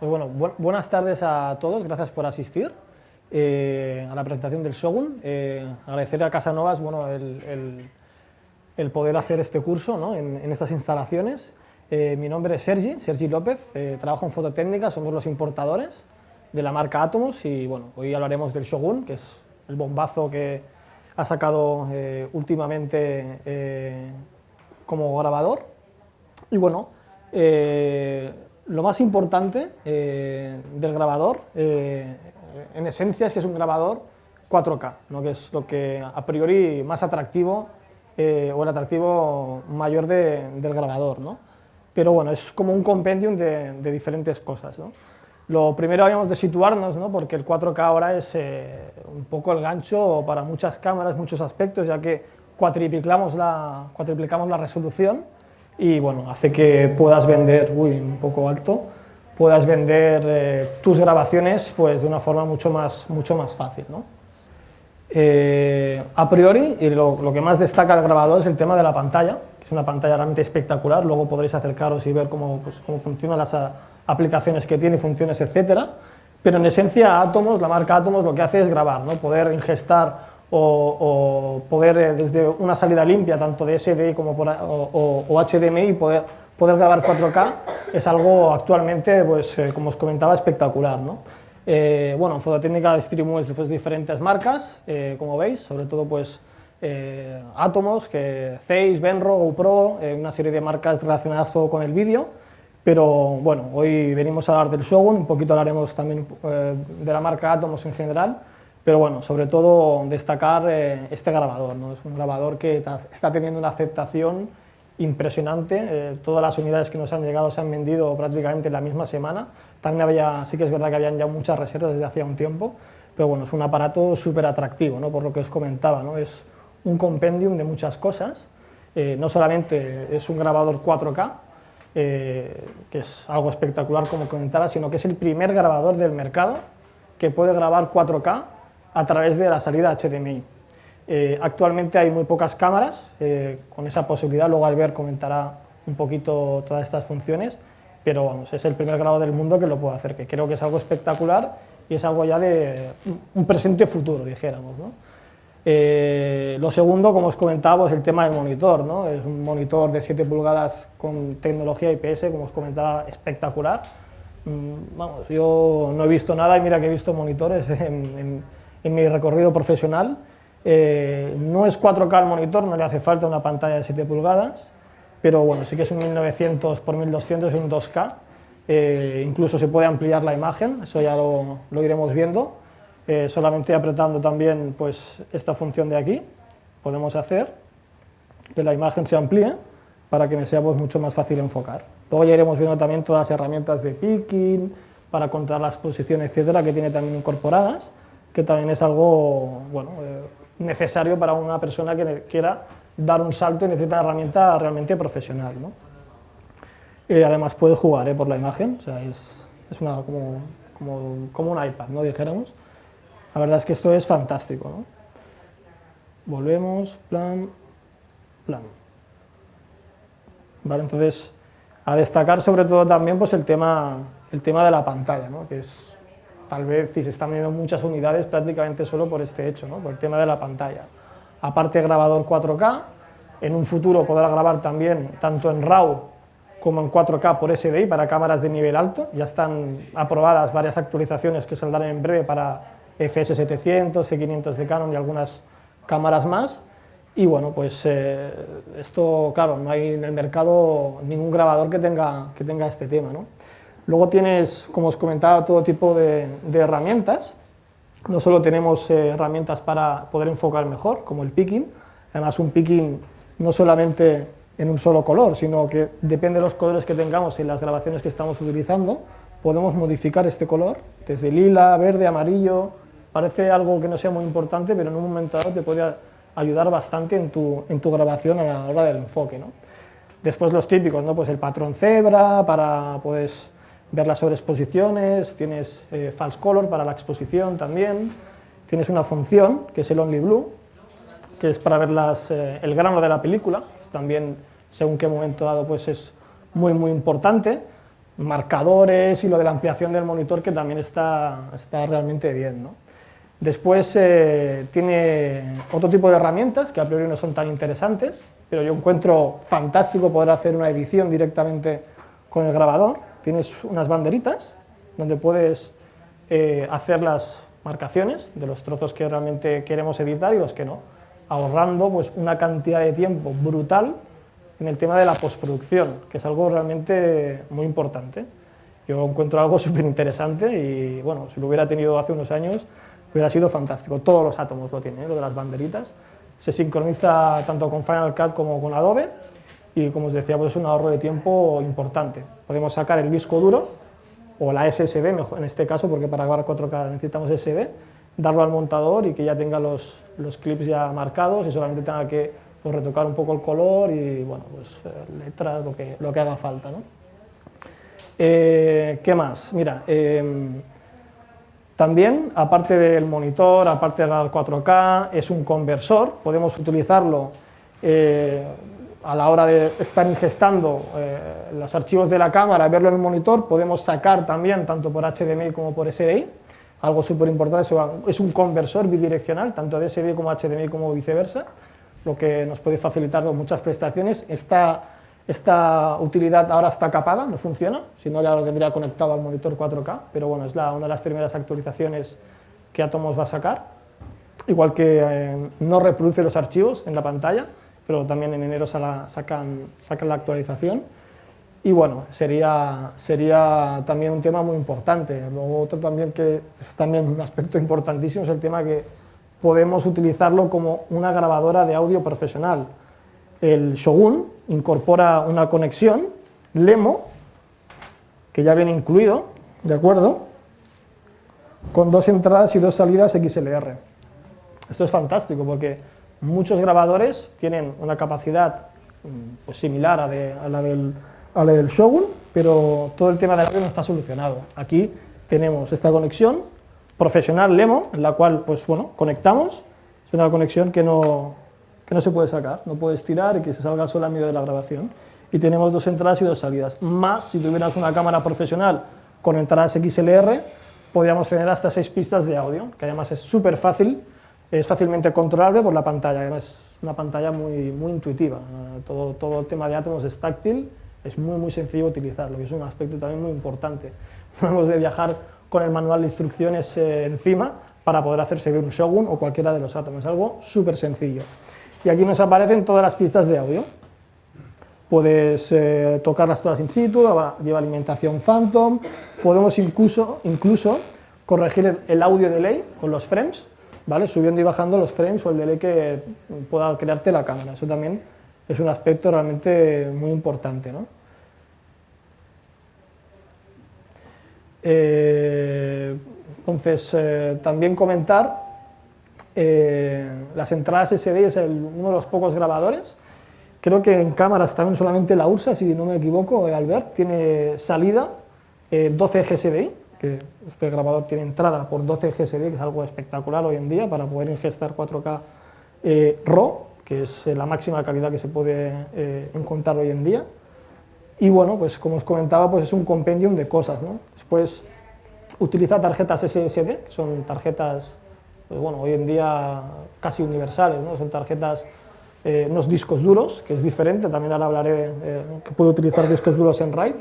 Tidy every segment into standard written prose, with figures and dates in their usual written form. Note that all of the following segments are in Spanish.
Pues bueno, buenas tardes a todos, gracias por asistir a la presentación del Shogun. Agradecer a Casanovas el poder hacer este curso, ¿no?, en estas instalaciones. Mi nombre es Sergi López, trabajo en fototécnica, somos los importadores de la marca Atomos y bueno, hoy hablaremos del Shogun, que es el bombazo que ha sacado últimamente como grabador. Y bueno, lo más importante del grabador, en esencia, es que es un grabador 4K, ¿no?, que es lo que a priori más atractivo, o el atractivo mayor del grabador, ¿no? Pero bueno, es como un compendium de diferentes cosas, ¿no? Lo primero habíamos de situarnos, ¿no?, porque el 4K ahora es un poco el gancho para muchas cámaras, muchos aspectos, ya que cuatriplicamos la resolución y bueno, hace que puedas vender, un poco alto, puedas vender tus grabaciones pues de una forma mucho más fácil, ¿no? A priori, y lo que más destaca el grabador es el tema de la pantalla, que es una pantalla realmente espectacular. Luego podréis acercaros y ver cómo funcionan las aplicaciones que tiene, funciones, etcétera. Pero en esencia, Atomos, la marca Atomos, lo que hace es grabar, ¿no?, poder ingestar o poder desde una salida limpia, tanto de SDI como o HDMI, poder grabar 4K, es algo actualmente, pues, como os comentaba, espectacular, ¿no? Bueno, en fototécnica distribuimos pues, diferentes marcas, como veis, sobre todo pues, Atomos, Zeiss, Benro, GoPro, una serie de marcas relacionadas todo con el vídeo. Pero bueno, hoy venimos a hablar del Shogun, un poquito hablaremos también de la marca Atomos en general, pero bueno, sobre todo destacar este grabador, ¿no? Es un grabador que está teniendo una aceptación impresionante. Todas las unidades que nos han llegado se han vendido prácticamente en la misma semana. También sí que es verdad que habían ya muchas reservas desde hacía un tiempo, pero bueno, es un aparato súper atractivo, ¿no?, por lo que os comentaba, ¿no? Es un compendium de muchas cosas. No solamente es un grabador 4K, que es algo espectacular como comentaba, sino que es el primer grabador del mercado que puede grabar 4K a través de la salida HDMI. Actualmente hay muy pocas cámaras con esa posibilidad, luego Albert comentará un poquito todas estas funciones, pero vamos, es el primer grabador del mundo que lo puede hacer, que creo que es algo espectacular y es algo ya de un presente futuro, dijéramos, ¿no? Lo segundo, como os comentaba, es el tema del monitor, ¿no? Es un monitor de 7 pulgadas con tecnología IPS, como os comentaba, espectacular. Vamos, yo no he visto nada y mira que he visto monitores en mi recorrido profesional. No es 4K el monitor, no le hace falta una pantalla de 7 pulgadas, pero bueno, sí que es un 1900 x 1200, es un 2K, incluso se puede ampliar la imagen, eso ya lo iremos viendo. Solamente apretando también pues, esta función de aquí, podemos hacer que la imagen se amplíe para que me sea pues, mucho más fácil enfocar. Luego ya iremos viendo también todas las herramientas de picking, para contar la exposición, etcétera, que tiene también incorporadas, que también es algo bueno, necesario para una persona que quiera dar un salto y necesita una herramienta realmente profesional, ¿no? Además puedes jugar por la imagen, o sea, es como un iPad, ¿no?, dijéramos. La verdad es que esto es fantástico, ¿no? Volvemos, plan. Vale, entonces, a destacar sobre todo también pues, el tema de la pantalla, ¿no?, que es, tal vez, si se están vendiendo muchas unidades prácticamente solo por este hecho, ¿no?, por el tema de la pantalla. Aparte grabador 4K, en un futuro podrá grabar también tanto en RAW como en 4K por SDI para cámaras de nivel alto. Ya están aprobadas varias actualizaciones que saldrán en breve para FS700, C500 de Canon y algunas cámaras más. Y bueno, pues esto, claro, no hay en el mercado ningún grabador que tenga este tema, ¿no? Luego tienes, como os comentaba, todo tipo de herramientas. No solo tenemos herramientas para poder enfocar mejor, como el picking, además un picking no solamente en un solo color, sino que depende de los colores que tengamos en las grabaciones que estamos utilizando, podemos modificar este color, desde lila, verde, amarillo. Parece algo que no sea muy importante, pero en un momento dado te puede ayudar bastante en tu grabación a la hora del enfoque, ¿no? Después los típicos, ¿no?, pues el patrón cebra, para puedes ver las sobreexposiciones, tienes false color para la exposición también, tienes una función que es el only blue, que es para ver el grano de la película, también según qué momento dado pues es muy importante. marcadores y lo de la ampliación del monitor, que también está realmente bien, ¿no? Después tiene otro tipo de herramientas que a priori no son tan interesantes, pero yo encuentro fantástico poder hacer una edición directamente con el grabador. Tienes unas banderitas donde puedes hacer las marcaciones de los trozos que realmente queremos editar y los que no, ahorrando pues una cantidad de tiempo brutal en el tema de la postproducción, que es algo realmente muy importante. Yo encuentro algo súper interesante y bueno, si lo hubiera tenido hace unos años hubiera sido fantástico. Todos los átomos lo tienen, lo de las banderitas. Se sincroniza tanto con Final Cut como con Adobe y, como os decía, pues es un ahorro de tiempo importante. Podemos sacar el disco duro o la SSD, mejor en este caso, porque para grabar 4K necesitamos SSD, darlo al montador y que ya tenga los clips ya marcados y solamente tenga que pues, retocar un poco el color y bueno, pues letras, lo que haga falta, ¿no? ¿Qué más? Mira, también, aparte del monitor, aparte de grabar 4K, es un conversor, podemos utilizarlo a la hora de estar ingestando los archivos de la cámara, verlo en el monitor, podemos sacar también tanto por HDMI como por SDI, algo súper importante, es un conversor bidireccional, tanto de SDI como HDMI como viceversa, lo que nos puede facilitar muchas prestaciones. Esta utilidad ahora está capada, no funciona, si no ya lo tendría conectado al monitor 4K, pero bueno, es una de las primeras actualizaciones que Atomos va a sacar, igual que no reproduce los archivos en la pantalla, pero también en enero sacan la actualización, y bueno, sería también un tema muy importante. Luego otro también que es también un aspecto importantísimo es el tema que podemos utilizarlo como una grabadora de audio profesional. El Shogun incorpora una conexión LEMO, que ya viene incluido, ¿de acuerdo?, con 2 entradas y 2 salidas XLR. Esto es fantástico porque muchos grabadores tienen una capacidad pues, similar a la del Shogun, pero todo el tema del audio no está solucionado. Aquí tenemos esta conexión profesional LEMO, en la cual pues, bueno, conectamos, es una conexión que no se puede sacar, no puedes tirar y que se salga sola en medio de la grabación. Y tenemos 2 entradas y 2 salidas. Más, si tuvieras una cámara profesional con entradas XLR, podríamos tener hasta 6 pistas de audio, que además es súper fácil, es fácilmente controlable por la pantalla, además es una pantalla muy intuitiva. Todo el tema de Atomos es táctil, es muy sencillo utilizarlo, y es un aspecto también muy importante. No hemos de viajar con el manual de instrucciones encima para poder hacer servir un Shogun o cualquiera de los Atomos, es algo súper sencillo. Y aquí nos aparecen todas las pistas de audio. Puedes tocarlas todas in situ, lleva alimentación Phantom, podemos incluso corregir el audio delay con los frames, ¿vale?, subiendo y bajando los frames o el delay que pueda crearte la cámara. Eso también es un aspecto realmente muy importante, ¿no? Entonces, también comentar las entradas SD es uno de los pocos grabadores. Creo que en cámaras también solamente la Ursa, si no me equivoco, Albert, tiene salida 12 GSDI, que este grabador tiene entrada por 12 GSDI, que es algo espectacular hoy en día para poder ingestar 4K RAW, que es la máxima calidad que se puede encontrar hoy en día. Y bueno, pues como os comentaba, pues es un compendium de cosas, ¿no? Después utiliza tarjetas SSD, que son tarjetas, pues bueno, hoy en día casi universales, ¿no? Son tarjetas, unos discos duros, que es diferente, también ahora hablaré que puedo utilizar discos duros en RAID,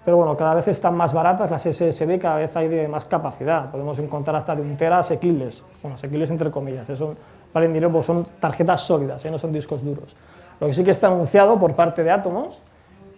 pero bueno, cada vez están más baratas las SSD, cada vez hay de más capacidad, podemos encontrar hasta de 1 tera asequibles, bueno, asequibles entre comillas, eso valen dinero porque son tarjetas sólidas, no son discos duros. Lo que sí que está anunciado por parte de Atomos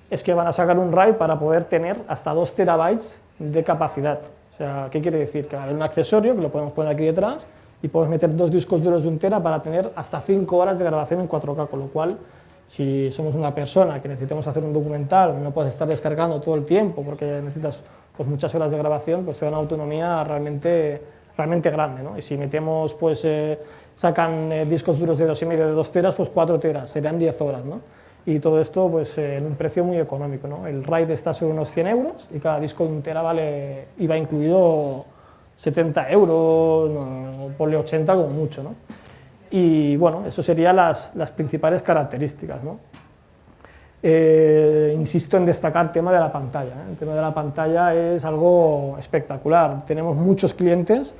es que van a sacar un RAID para poder tener hasta 2 terabytes de capacidad. O sea, ¿qué quiere decir? Que hay un accesorio que lo podemos poner aquí detrás y podemos meter 2 discos duros de 1 tera para tener hasta 5 horas de grabación en 4K, con lo cual, si somos una persona que necesitamos hacer un documental, no puedes estar descargando todo el tiempo porque necesitas pues, muchas horas de grabación, pues te da una autonomía realmente grande, ¿no? Y si metemos, pues sacan discos duros de 2,5 de 2 teras, pues 4 teras, serían 10 horas, ¿no? Y todo esto pues, en un precio muy económico, ¿no? El RAID está sobre unos 100 euros y cada disco de 1 tera iba incluido 70 euros, no, ponle 80 como mucho, ¿no? Y bueno, eso serían las principales características, ¿no? Insisto en destacar el tema de la pantalla, ¿eh? El tema de la pantalla es algo espectacular. Tenemos muchos clientes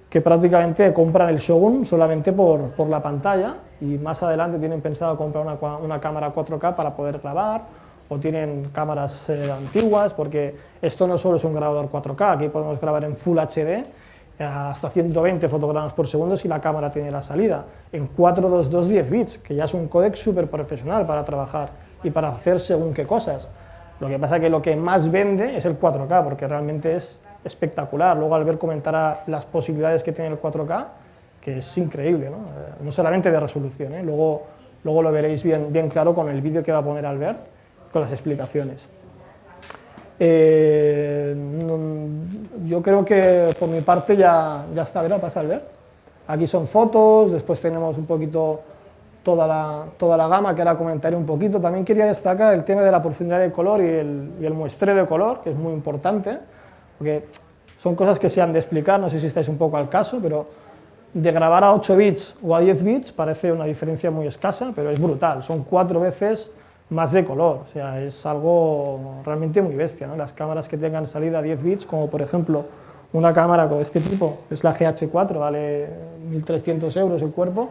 que prácticamente compran el Shogun solamente por la pantalla y más adelante tienen pensado comprar una cámara 4K para poder grabar, o tienen cámaras antiguas, porque esto no solo es un grabador 4K, aquí podemos grabar en Full HD hasta 120 fotogramas por segundo si la cámara tiene la salida, en 422 10 bits, que ya es un códec súper profesional para trabajar y para hacer según qué cosas. Lo que pasa es que lo que más vende es el 4K, porque realmente es espectacular. Luego Albert comentará las posibilidades que tiene el 4K, que es increíble, ¿no? No solamente de resolución, ¿eh? Luego lo veréis bien claro con el vídeo que va a poner Albert, con las explicaciones. Yo creo que por mi parte ya está. ¿Verdad? Pasa Albert. Aquí son fotos, después tenemos un poquito toda la gama, que ahora comentaré un poquito. También quería destacar el tema de la profundidad de color y el muestreo de color, que es muy importante, porque son cosas que se han de explicar, no sé si estáis un poco al caso, pero de grabar a 8 bits o a 10 bits parece una diferencia muy escasa, pero es brutal, son 4 veces más de color, o sea, es algo realmente muy bestia, ¿no? Las cámaras que tengan salida a 10 bits, como por ejemplo una cámara de este tipo, es la GH4, vale 1.300 euros el cuerpo,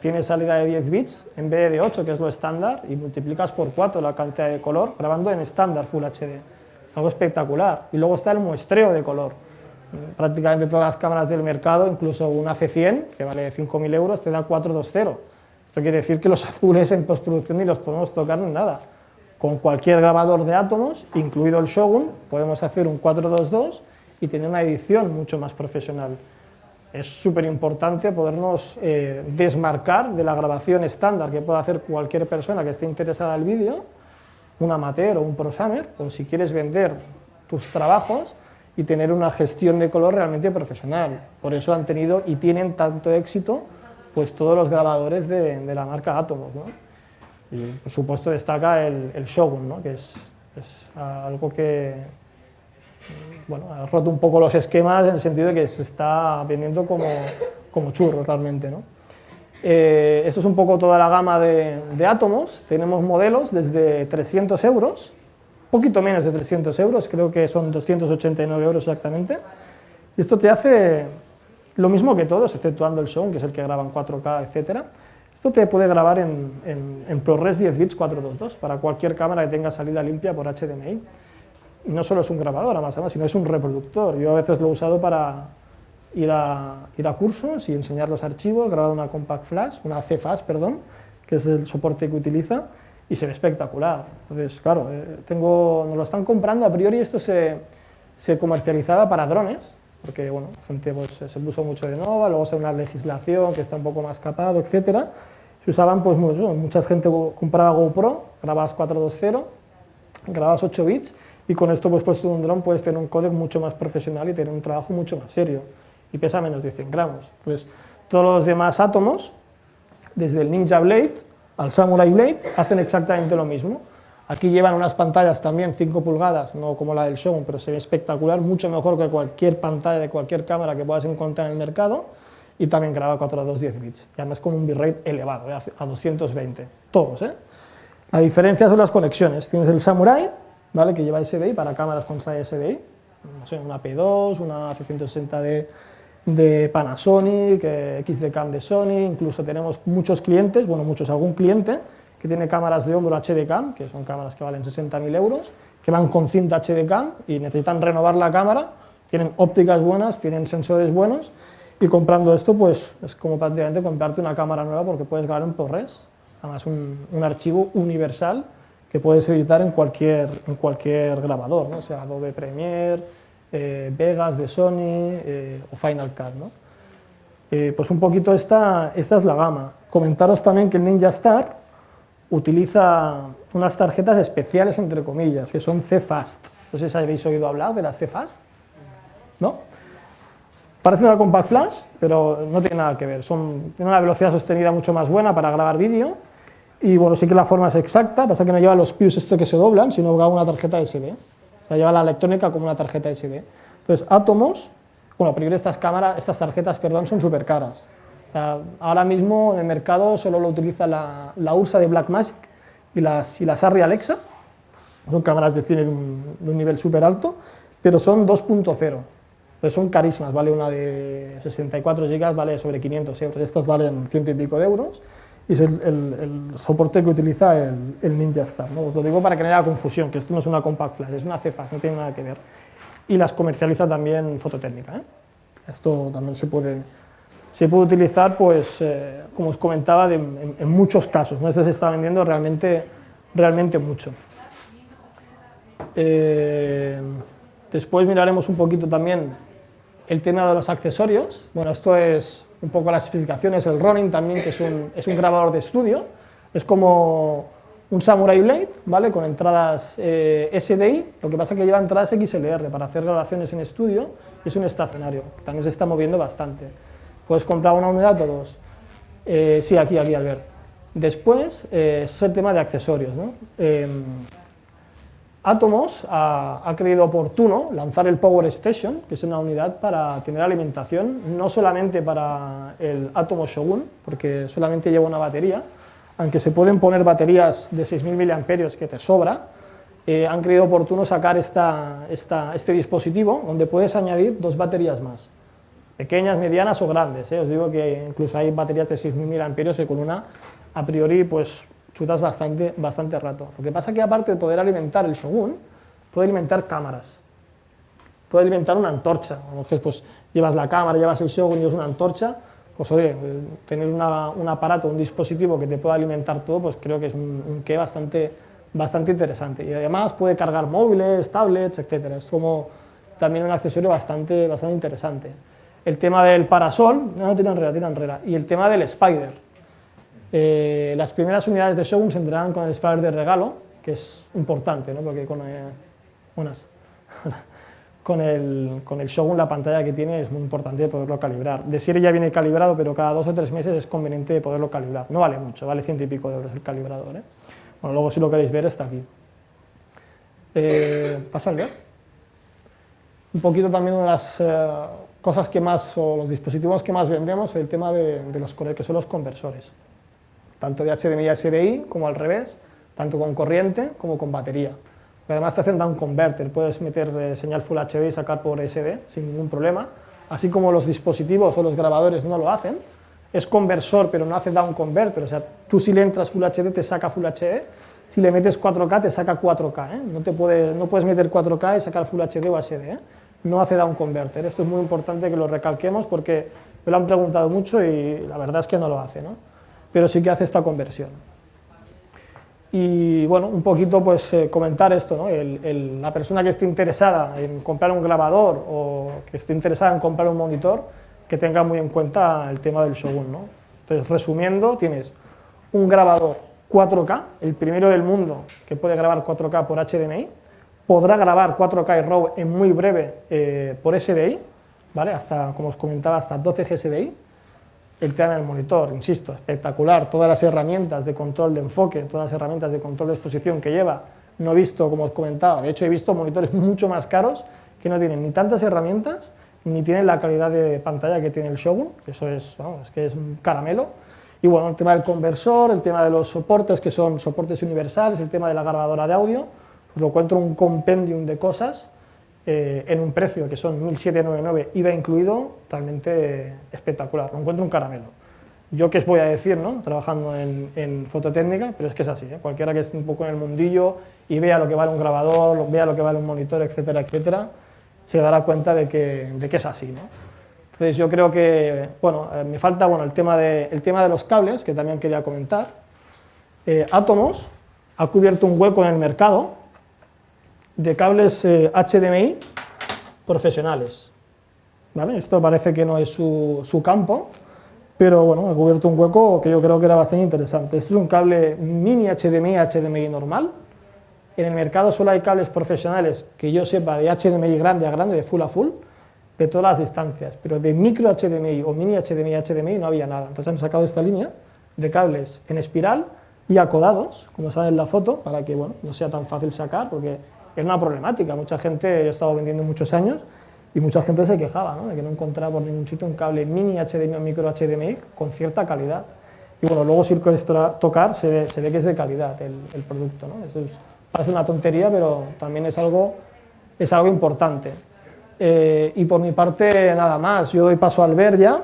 tiene salida de 10 bits en vez de 8, que es lo estándar, y multiplicas por 4 la cantidad de color, grabando en estándar Full HD, algo espectacular. Y luego está el muestreo de color, prácticamente todas las cámaras del mercado, incluso una C100, que vale 5.000 euros, te da 420. Esto quiere decir que los azules en postproducción ni los podemos tocar ni nada. Con cualquier grabador de átomos, incluido el Shogun, podemos hacer un 422 y tener una edición mucho más profesional. Es súper importante podernos desmarcar de la grabación estándar que puede hacer cualquier persona que esté interesada en el vídeo, un amateur o un prosumer, o si quieres vender tus trabajos y tener una gestión de color realmente profesional. Por eso han tenido y tienen tanto éxito pues todos los grabadores de la marca Atomos, ¿no? Y por supuesto destaca el Shogun, ¿no? Que es algo que, bueno, ha roto un poco los esquemas en el sentido de que se está vendiendo como churro realmente, ¿no? Esto es un poco toda la gama de Atomos. Tenemos modelos desde 300 euros, poquito menos de 300 euros, creo que son 289 euros exactamente, y esto te hace lo mismo que todos, exceptuando el Shogun, que es el que graba en 4K, etc. Esto te puede grabar en ProRes 10 bits 422 para cualquier cámara que tenga salida limpia por HDMI. Y no solo es un grabador, además, sino es un reproductor. Yo a veces lo he usado para ir a cursos y enseñar los archivos, grabar una Compact Flash, una CFast, perdón, que es el soporte que utiliza, y se ve espectacular. Entonces, claro, nos lo están comprando. A priori esto se comercializaba para drones, porque bueno, la gente pues, se puso mucho de Nova, luego se ve una legislación que está un poco más capado, etcétera. Se usaban, pues mucha gente compraba GoPro, grababas 420, grababas 8 bits, y con esto pues puesto en un dron puedes tener un códec mucho más profesional y tener un trabajo mucho más serio, y pesa menos de 100 gramos. Entonces, todos los demás átomos, desde el Ninja Blade al Samurai Blade, hacen exactamente lo mismo. Aquí llevan unas pantallas también 5 pulgadas, no como la del Shogun, pero se ve espectacular, mucho mejor que cualquier pantalla de cualquier cámara que puedas encontrar en el mercado, y también graba 4:2 10 bits, y además con un bitrate elevado, a 220, todos, ¿eh? La diferencia son las conexiones. Tienes el Samurai, ¿vale?, que lleva SDI para cámaras con SDI, no sé, una P2, una F160D de Panasonic, XD-Cam de Sony, incluso tenemos muchos clientes, bueno, algún cliente que tiene cámaras de hombro HD-Cam, que son cámaras que valen 60.000 euros, que van con cinta HD-Cam y necesitan renovar la cámara, tienen ópticas buenas, tienen sensores buenos, y comprando esto pues es como prácticamente comprarte una cámara nueva, porque puedes grabar en ProRes, además un archivo universal que puedes editar en cualquier grabador, ¿no? O sea, Adobe Premiere, Vegas de Sony o Final Cut, ¿no? Pues un poquito esta es la gama. Comentaros también que el Ninja Star utiliza unas tarjetas especiales, entre comillas, que son CFast. No sé si habéis oído hablar de las CFast, ¿no? Parece una Compact Flash, pero no tiene nada que ver. Tienen una velocidad sostenida mucho más buena para grabar vídeo, y bueno, sí que la forma es exacta, pasa que no lleva los pius estos que se doblan, sino que lleva una tarjeta SD. O sea, lleva la electrónica como una tarjeta SD. Entonces, Atomos, bueno, primero estas tarjetas, perdón, son súper caras. O sea, ahora mismo en el mercado solo lo utiliza la Ursa de Blackmagic, y las Arri Alexa, son cámaras de cine de un nivel súper alto, pero son 2.0, entonces son carísimas, vale una de 64 GB, vale sobre 500 euros, estas valen 100 y pico de euros, y es el soporte que utiliza el Ninja Star, ¿no? Os lo digo para que no haya confusión, que esto no es una Compact Flash, es una CFax, no tiene nada que ver, y las comercializa también Fototécnica, ¿eh? Esto también se puede utilizar, pues, como os comentaba, en muchos casos, ¿no? Este se está vendiendo realmente mucho. Después miraremos un poquito también el tema de los accesorios. Bueno, esto es un poco las especificaciones, el Ronin también, que es un grabador de estudio, es como un Samurai Blade, ¿vale? Con entradas SDI, lo que pasa es que lleva entradas XLR para hacer grabaciones en estudio, y es un estacionario, que también se está moviendo bastante. Puedes comprar una unidad o dos. Sí, aquí, Albert. Después, eso es el tema de accesorios, ¿no? Atomos ha creído oportuno lanzar el Power Station, que es una unidad para tener alimentación, no solamente para el Atomos Shogun, porque solamente lleva una batería, aunque se pueden poner baterías de 6.000 mAh que te sobra. Han creído oportuno sacar este dispositivo, donde puedes añadir 2 baterías más, pequeñas, medianas o grandes, ¿eh? Os digo que incluso hay baterías de 6.000 mAh que con una, a priori, pues chutas bastante rato. Lo que pasa es que aparte de poder alimentar el Shogun, puede alimentar cámaras, puede alimentar una antorcha. Entonces, pues llevas la cámara, llevas el Shogun, llevas una antorcha, pues oye, tener un aparato, un dispositivo que te pueda alimentar todo, pues creo que es un qué bastante interesante. Y además puede cargar móviles, tablets, etcétera. Es como también un accesorio bastante interesante. El tema del parasol, no, tira enrera, y el tema del Spider. Las primeras unidades de Shogun se entregan con el Spider de regalo, que es importante, ¿no? Porque con el Shogun la pantalla que tiene es muy importante poderlo calibrar. De serie ya viene calibrado, pero cada 2 o 3 meses es conveniente poderlo calibrar. No vale mucho, vale 100 y pico de euros el calibrador, ¿eh? Bueno, luego si lo queréis ver está aquí. ¿Pasa el ver? Un poquito también de las cosas que más, o los dispositivos que más vendemos, el tema de los que son los conversores, tanto de HDMI a SDI como al revés, tanto con corriente como con batería. Además te hacen down converter, puedes meter señal Full HD y sacar por SD sin ningún problema, así como los dispositivos o los grabadores no lo hacen. Es conversor pero no hace down converter, o sea, tú si le entras Full HD te saca Full HD, si le metes 4K te saca 4K, ¿eh? No puedes meter 4K y sacar Full HD o HD, ¿eh? No hace down converter. Esto es muy importante que lo recalquemos porque me lo han preguntado mucho y la verdad es que no lo hace, ¿no? Pero sí que hace esta conversión. Y bueno, un poquito pues comentar esto, ¿no? La persona que esté interesada en comprar un grabador o que esté interesada en comprar un monitor, que tenga muy en cuenta el tema del Shogun, ¿no? Entonces, resumiendo, tienes un grabador 4K, el primero del mundo que puede grabar 4K por HDMI, podrá grabar 4K y RAW en muy breve por SDI, ¿vale? Hasta, como os comentaba, hasta 12 GSDI. El tema del monitor, insisto, espectacular, todas las herramientas de control de enfoque, todas las herramientas de control de exposición que lleva, no he visto, como os comentaba, de hecho he visto monitores mucho más caros que no tienen ni tantas herramientas, ni tienen la calidad de pantalla que tiene el Shogun, que eso es, vamos, es que es un caramelo. Y bueno, el tema del conversor, el tema de los soportes, que son soportes universales, el tema de la grabadora de audio, os lo encuentro un compendium de cosas en un precio que son 1.799 IVA incluido, realmente espectacular, lo encuentro un caramelo. Yo qué os voy a decir, ¿no? Trabajando en fototécnica, pero es que es así, ¿eh? Cualquiera que esté un poco en el mundillo y vea lo que vale un grabador, vea lo que vale un monitor, etcétera, etcétera, se dará cuenta de que es así, ¿no? Entonces yo creo que, bueno, me falta el tema de los cables, que también quería comentar. Atomos ha cubierto un hueco en el mercado de cables HDMI profesionales, ¿vale? Esto parece que no es su campo, pero bueno, ha cubierto un hueco que yo creo que era bastante interesante. Esto es un cable mini HDMI a HDMI normal. En el mercado solo hay cables profesionales, que yo sepa, de HDMI grande a grande, de full a full, de todas las distancias, pero de micro HDMI o mini HDMI a HDMI no había nada. Entonces han sacado esta línea de cables en espiral y acodados, como saben en la foto, para que bueno, no sea tan fácil sacar, porque era una problemática. Mucha gente, yo he estado vendiendo muchos años, y mucha gente se quejaba, ¿no? De que no encontraba por ningún sitio un cable mini HDMI o micro HDMI con cierta calidad. y bueno, luego si quieres tocar se ve que es de calidad el producto, ¿no? Eso parece una tontería, pero también es algo importante. Y por mi parte, nada más, yo doy paso a Albert ya,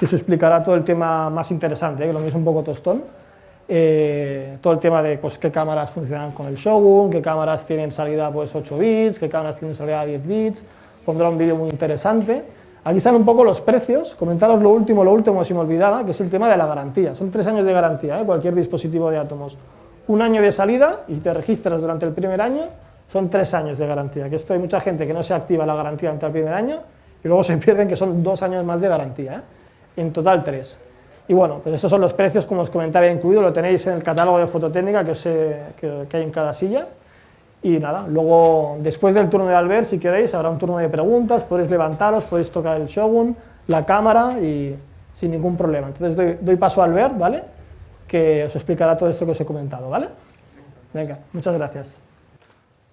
que se explicará todo el tema más interesante, que lo mío es un poco tostón. Todo el tema de pues, qué cámaras funcionan con el Shogun, qué cámaras tienen salida pues, 8 bits, qué cámaras tienen salida 10 bits, pondrá un vídeo muy interesante. Aquí salen un poco los precios, comentaros lo último si me olvidaba, que es el tema de la garantía. Son 3 años de garantía, cualquier dispositivo de Atomos. 1 año de salida, y si te registras durante el primer año, son 3 años de garantía. Que esto hay mucha gente que no se activa la garantía durante el primer año, y luego se pierden que son 2 años más de garantía, en total 3. Y bueno, pues estos son los precios, como os comentaba, incluido, lo tenéis en el catálogo de fototécnica que hay en cada silla. Y nada, luego, después del turno de Albert, si queréis, habrá un turno de preguntas, podéis levantaros, podéis tocar el Shogun, la cámara, y sin ningún problema. Entonces doy paso a Albert, ¿vale?, que os explicará todo esto que os he comentado, ¿vale? Venga, muchas gracias.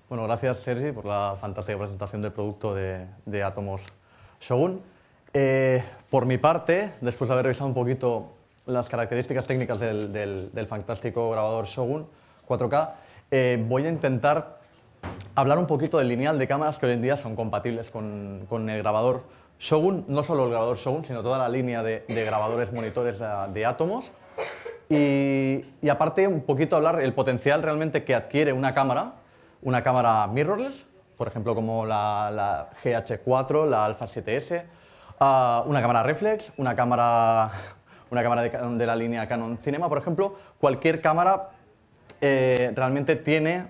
Bueno, gracias Sergi por la fantástica presentación del producto de Atomos Shogun. Por mi parte, después de haber revisado un poquito las características técnicas del fantástico grabador Shogun 4K, voy a intentar hablar un poquito del lineal de cámaras que hoy en día son compatibles con el grabador Shogun, no solo el grabador Shogun, sino toda la línea de grabadores monitores de Atomos. Y aparte un poquito hablar el potencial realmente que adquiere una cámara mirrorless, por ejemplo como la GH4, la Alpha 7S, una cámara reflex, una cámara de la línea Canon Cinema, por ejemplo. Cualquier cámara realmente tiene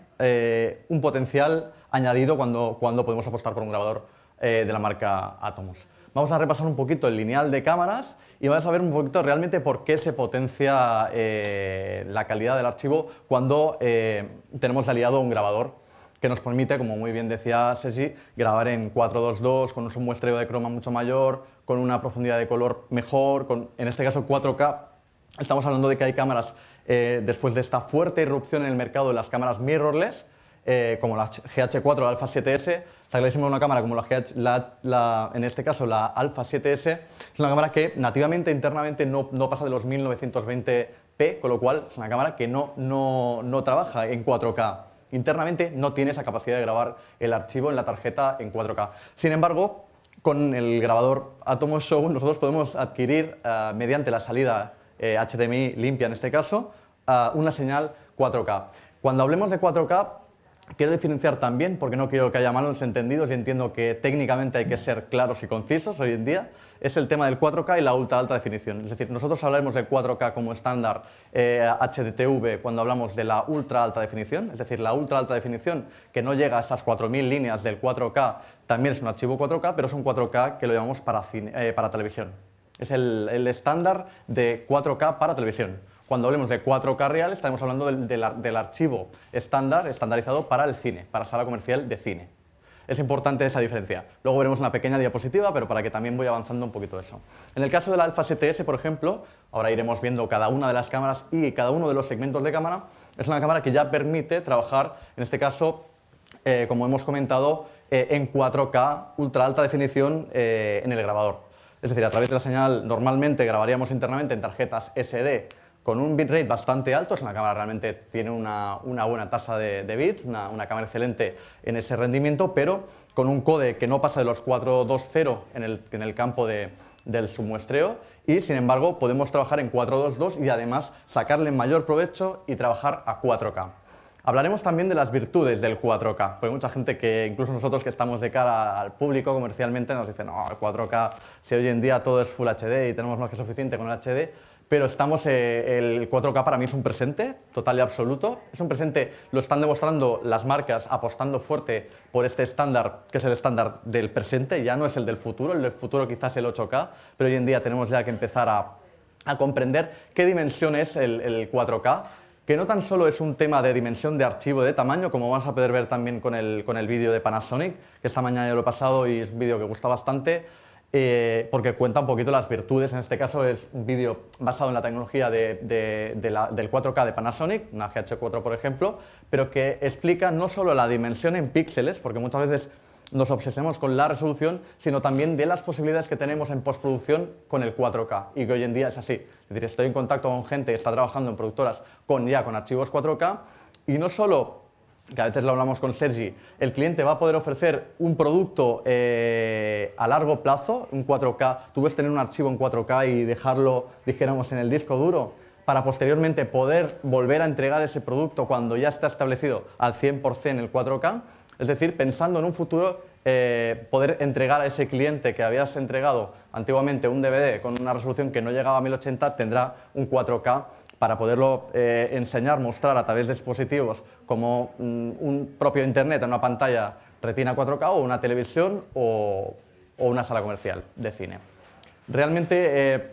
un potencial añadido cuando podemos apostar por un grabador de la marca Atomos. Vamos a repasar un poquito el lineal de cámaras y vamos a ver un poquito realmente por qué se potencia la calidad del archivo cuando tenemos aliado un grabador que nos permite, como muy bien decía Sergi, grabar en 4:2:2, con un muestreo de croma mucho mayor, con una profundidad de color mejor, en este caso 4K. Estamos hablando de que hay cámaras, después de esta fuerte irrupción en el mercado de las cámaras mirrorless, como la GH4 o la Alpha 7S, está clarísimo una cámara como en este caso la Alpha 7S, es una cámara que nativamente, internamente, no pasa de los 1920p, con lo cual es una cámara que no trabaja en 4K. Internamente no tiene esa capacidad de grabar el archivo en la tarjeta en 4K. Sin embargo, con el grabador Atomos Shogun nosotros podemos adquirir, mediante la salida HDMI limpia en este caso, una señal 4K. Cuando hablemos de 4K, quiero diferenciar también, porque no quiero que haya malos entendidos y entiendo que técnicamente hay que ser claros y concisos hoy en día, es el tema del 4K y la ultra alta definición. Es decir, nosotros hablaremos del 4K como estándar HDTV cuando hablamos de la ultra alta definición, es decir, la ultra alta definición que no llega a esas 4000 líneas del 4K, también es un archivo 4K, pero es un 4K que lo llamamos para televisión. Es el estándar de 4K para televisión. Cuando hablemos de 4K real, estaremos hablando del archivo estandarizado para el cine, para sala comercial de cine. Es importante esa diferencia. Luego veremos una pequeña diapositiva, pero para que también voy avanzando un poquito eso. En el caso de la Alpha 7S, por ejemplo, ahora iremos viendo cada una de las cámaras y cada uno de los segmentos de cámara, es una cámara que ya permite trabajar, en este caso, como hemos comentado, en 4K ultra alta definición en el grabador. Es decir, a través de la señal normalmente grabaríamos internamente en tarjetas SD con un bitrate bastante alto, es una cámara realmente tiene una buena tasa de bits, una cámara excelente en ese rendimiento, pero con un code que no pasa de los 420 en el campo del submuestreo, y sin embargo podemos trabajar en 422 y además sacarle mayor provecho y trabajar a 4K. Hablaremos también de las virtudes del 4K, porque hay mucha gente que, incluso nosotros que estamos de cara al público comercialmente, nos dicen, no, el 4K, si hoy en día todo es Full HD y tenemos más que suficiente con el HD, pero el 4K para mí es un presente total y absoluto. Es un presente, lo están demostrando las marcas apostando fuerte por este estándar, que es el estándar del presente, ya no es el del futuro quizás el 8K, pero hoy en día tenemos ya que empezar a comprender qué dimensión es el 4K, que no tan solo es un tema de dimensión de archivo de tamaño, como vamos a poder ver también con el vídeo de Panasonic, que esta mañana ya lo he pasado y es un vídeo que gusta bastante, porque cuenta un poquito las virtudes. En este caso es un vídeo basado en la tecnología del 4K de Panasonic, una GH4 por ejemplo, pero que explica no solo la dimensión en píxeles, porque muchas veces nos obsesemos con la resolución, sino también de las posibilidades que tenemos en postproducción con el 4K, y que hoy en día es así. Es decir, estoy en contacto con gente que está trabajando en productoras con archivos 4K, y no solo, que a veces lo hablamos con Sergi, el cliente va a poder ofrecer un producto a largo plazo, un 4K, tú puedes tener un archivo en 4K y dejarlo, dijéramos, en el disco duro, para posteriormente poder volver a entregar ese producto cuando ya está establecido al 100% el 4K, es decir, pensando en un futuro, poder entregar a ese cliente que habías entregado antiguamente un DVD con una resolución que no llegaba a 1080, tendrá un 4K para poderlo enseñar, mostrar a través de dispositivos como un propio internet en una pantalla retina 4K o una televisión o una sala comercial de cine. Realmente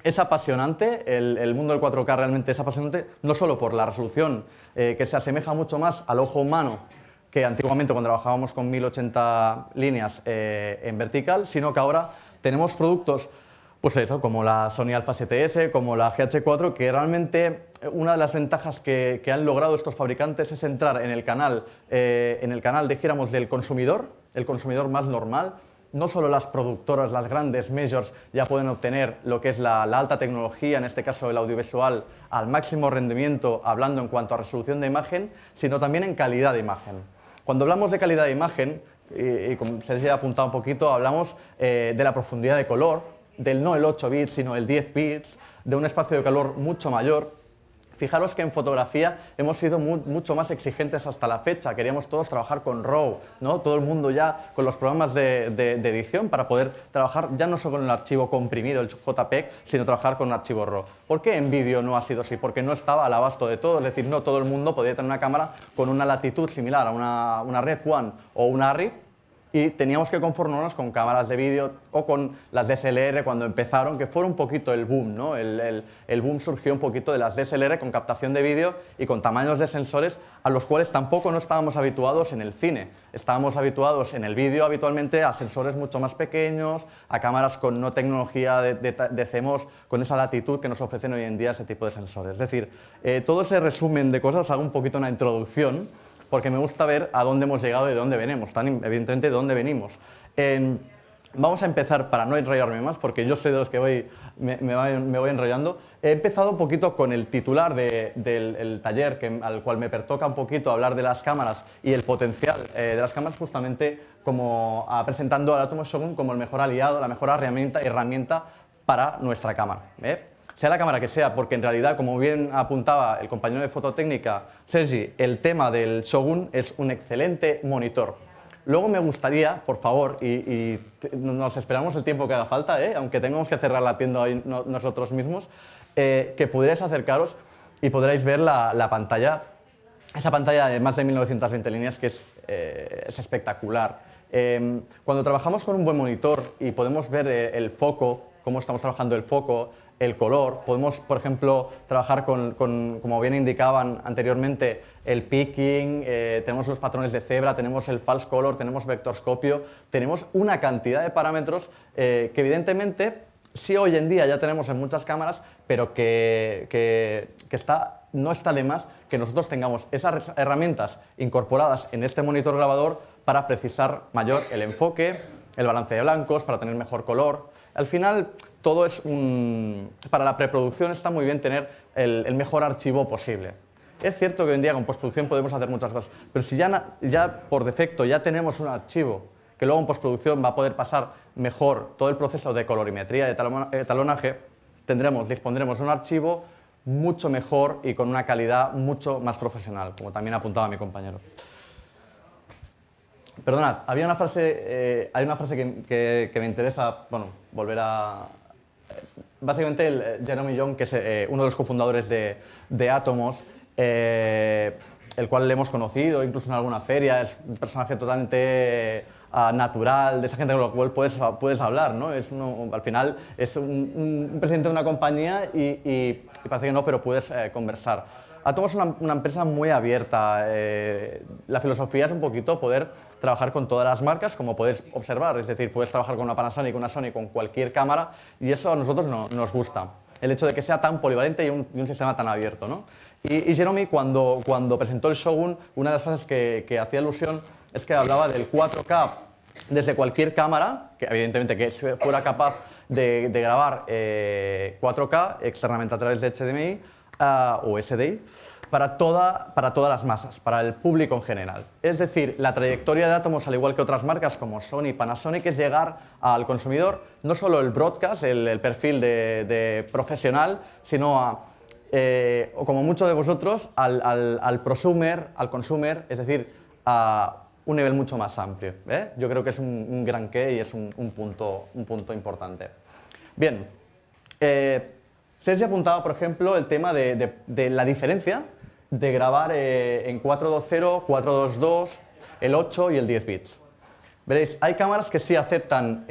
es apasionante, el mundo del 4K realmente es apasionante, no solo por la resolución que se asemeja mucho más al ojo humano que antiguamente cuando trabajábamos con 1080 líneas en vertical, sino que ahora tenemos productos, pues eso, como la Sony Alpha 7S, como la GH4, que realmente una de las ventajas que han logrado estos fabricantes es entrar en el canal, dijéramos, del consumidor, el consumidor más normal. No solo las productoras, las grandes majors ya pueden obtener lo que es la alta tecnología, en este caso el audiovisual, al máximo rendimiento, hablando en cuanto a resolución de imagen, sino también en calidad de imagen. Cuando hablamos de calidad de imagen, y como se les ha apuntado un poquito, hablamos de la profundidad de color, no el 8 bits, sino el 10 bits, de un espacio de color mucho mayor. Fijaros que en fotografía hemos sido mucho más exigentes hasta la fecha. Queríamos todos trabajar con RAW, ¿no? Todo el mundo ya con los programas de edición para poder trabajar ya no solo con el archivo comprimido, el JPEG, sino trabajar con un archivo RAW. ¿Por qué en vídeo no ha sido así? Porque no estaba al abasto de todo. Es decir, no todo el mundo podía tener una cámara con una latitud similar a una Red One o una ARRI, y teníamos que conformarnos con cámaras de vídeo o con las DSLR cuando empezaron, que fue un poquito el boom, ¿no? El boom surgió un poquito de las DSLR con captación de vídeo y con tamaños de sensores a los cuales tampoco no estábamos habituados en el cine. Estábamos habituados en el vídeo habitualmente a sensores mucho más pequeños, a cámaras con no tecnología de CMOS, con esa latitud que nos ofrecen hoy en día ese tipo de sensores. Es decir, todo ese resumen de cosas, hago un poquito una introducción, porque me gusta ver a dónde hemos llegado y de dónde venimos, evidentemente de dónde venimos. Vamos a empezar, para no enrollarme más, porque yo soy de los que me voy enrollando. He empezado un poquito con el titular del taller, al cual me pertoca un poquito hablar de las cámaras y el potencial de las cámaras, justamente como presentando al Atomos Shogun como el mejor aliado, la mejor herramienta para nuestra cámara. Sea la cámara que sea, porque en realidad, como bien apuntaba el compañero de fototécnica, Sergi, el tema del Shogun es un excelente monitor. Luego me gustaría, por favor, y nos esperamos el tiempo que haga falta, aunque tengamos que cerrar la tienda hoy nosotros mismos, que pudierais acercaros y podréis ver la pantalla, esa pantalla de más de 1920 líneas que es espectacular. Cuando trabajamos con un buen monitor y podemos ver el foco, cómo estamos trabajando el foco, el color, podemos, por ejemplo, trabajar con como bien indicaban anteriormente, el peaking, tenemos los patrones de cebra, tenemos el false color, tenemos vectorscopio, tenemos una cantidad de parámetros que evidentemente sí hoy en día ya tenemos en muchas cámaras, pero que no está de más que nosotros tengamos esas herramientas incorporadas en este monitor grabador para precisar mayor el enfoque, el balance de blancos, para tener mejor color. Al final, todo es para la preproducción está muy bien tener el mejor archivo posible. Es cierto que hoy en día con postproducción podemos hacer muchas cosas, pero si ya por defecto ya tenemos un archivo que luego en postproducción va a poder pasar mejor todo el proceso de colorimetría, de talonaje, dispondremos de un archivo mucho mejor y con una calidad mucho más profesional, como también apuntaba mi compañero. Perdonad, hay una frase que me interesa, bueno, volver a... Básicamente, Jeremy Young, que es uno de los cofundadores de Atomos, el cual le hemos conocido incluso en alguna feria, es un personaje totalmente natural, de esa gente con la cual puedes hablar, ¿no? Al final es un presidente de una compañía y parece que no, pero puedes conversar. Atomos es una empresa muy abierta. La filosofía es un poquito poder trabajar con todas las marcas, como puedes observar, es decir, puedes trabajar con una Panasonic, una Sony, con cualquier cámara, y eso a nosotros nos gusta. El hecho de que sea tan polivalente y un sistema tan abierto, ¿no? Y Jeremy, cuando presentó el Shogun, una de las frases que hacía alusión es que hablaba del 4K desde cualquier cámara, que evidentemente que fuera capaz de grabar 4K externamente a través de HDMI o SDI, para todas las masas, para el público en general. Es decir, la trayectoria de Atomos, al igual que otras marcas como Sony y Panasonic, es llegar al consumidor no solo el broadcast, el perfil de profesional, sino o como muchos de vosotros, al prosumer, al consumer, es decir, a un nivel mucho más amplio. Yo creo que es un gran qué y es un punto importante. Bien, Sergi apuntaba, por ejemplo, el tema de la diferencia de grabar en 420, 422, el 8 y el 10 bits. Veréis, hay cámaras que sí aceptan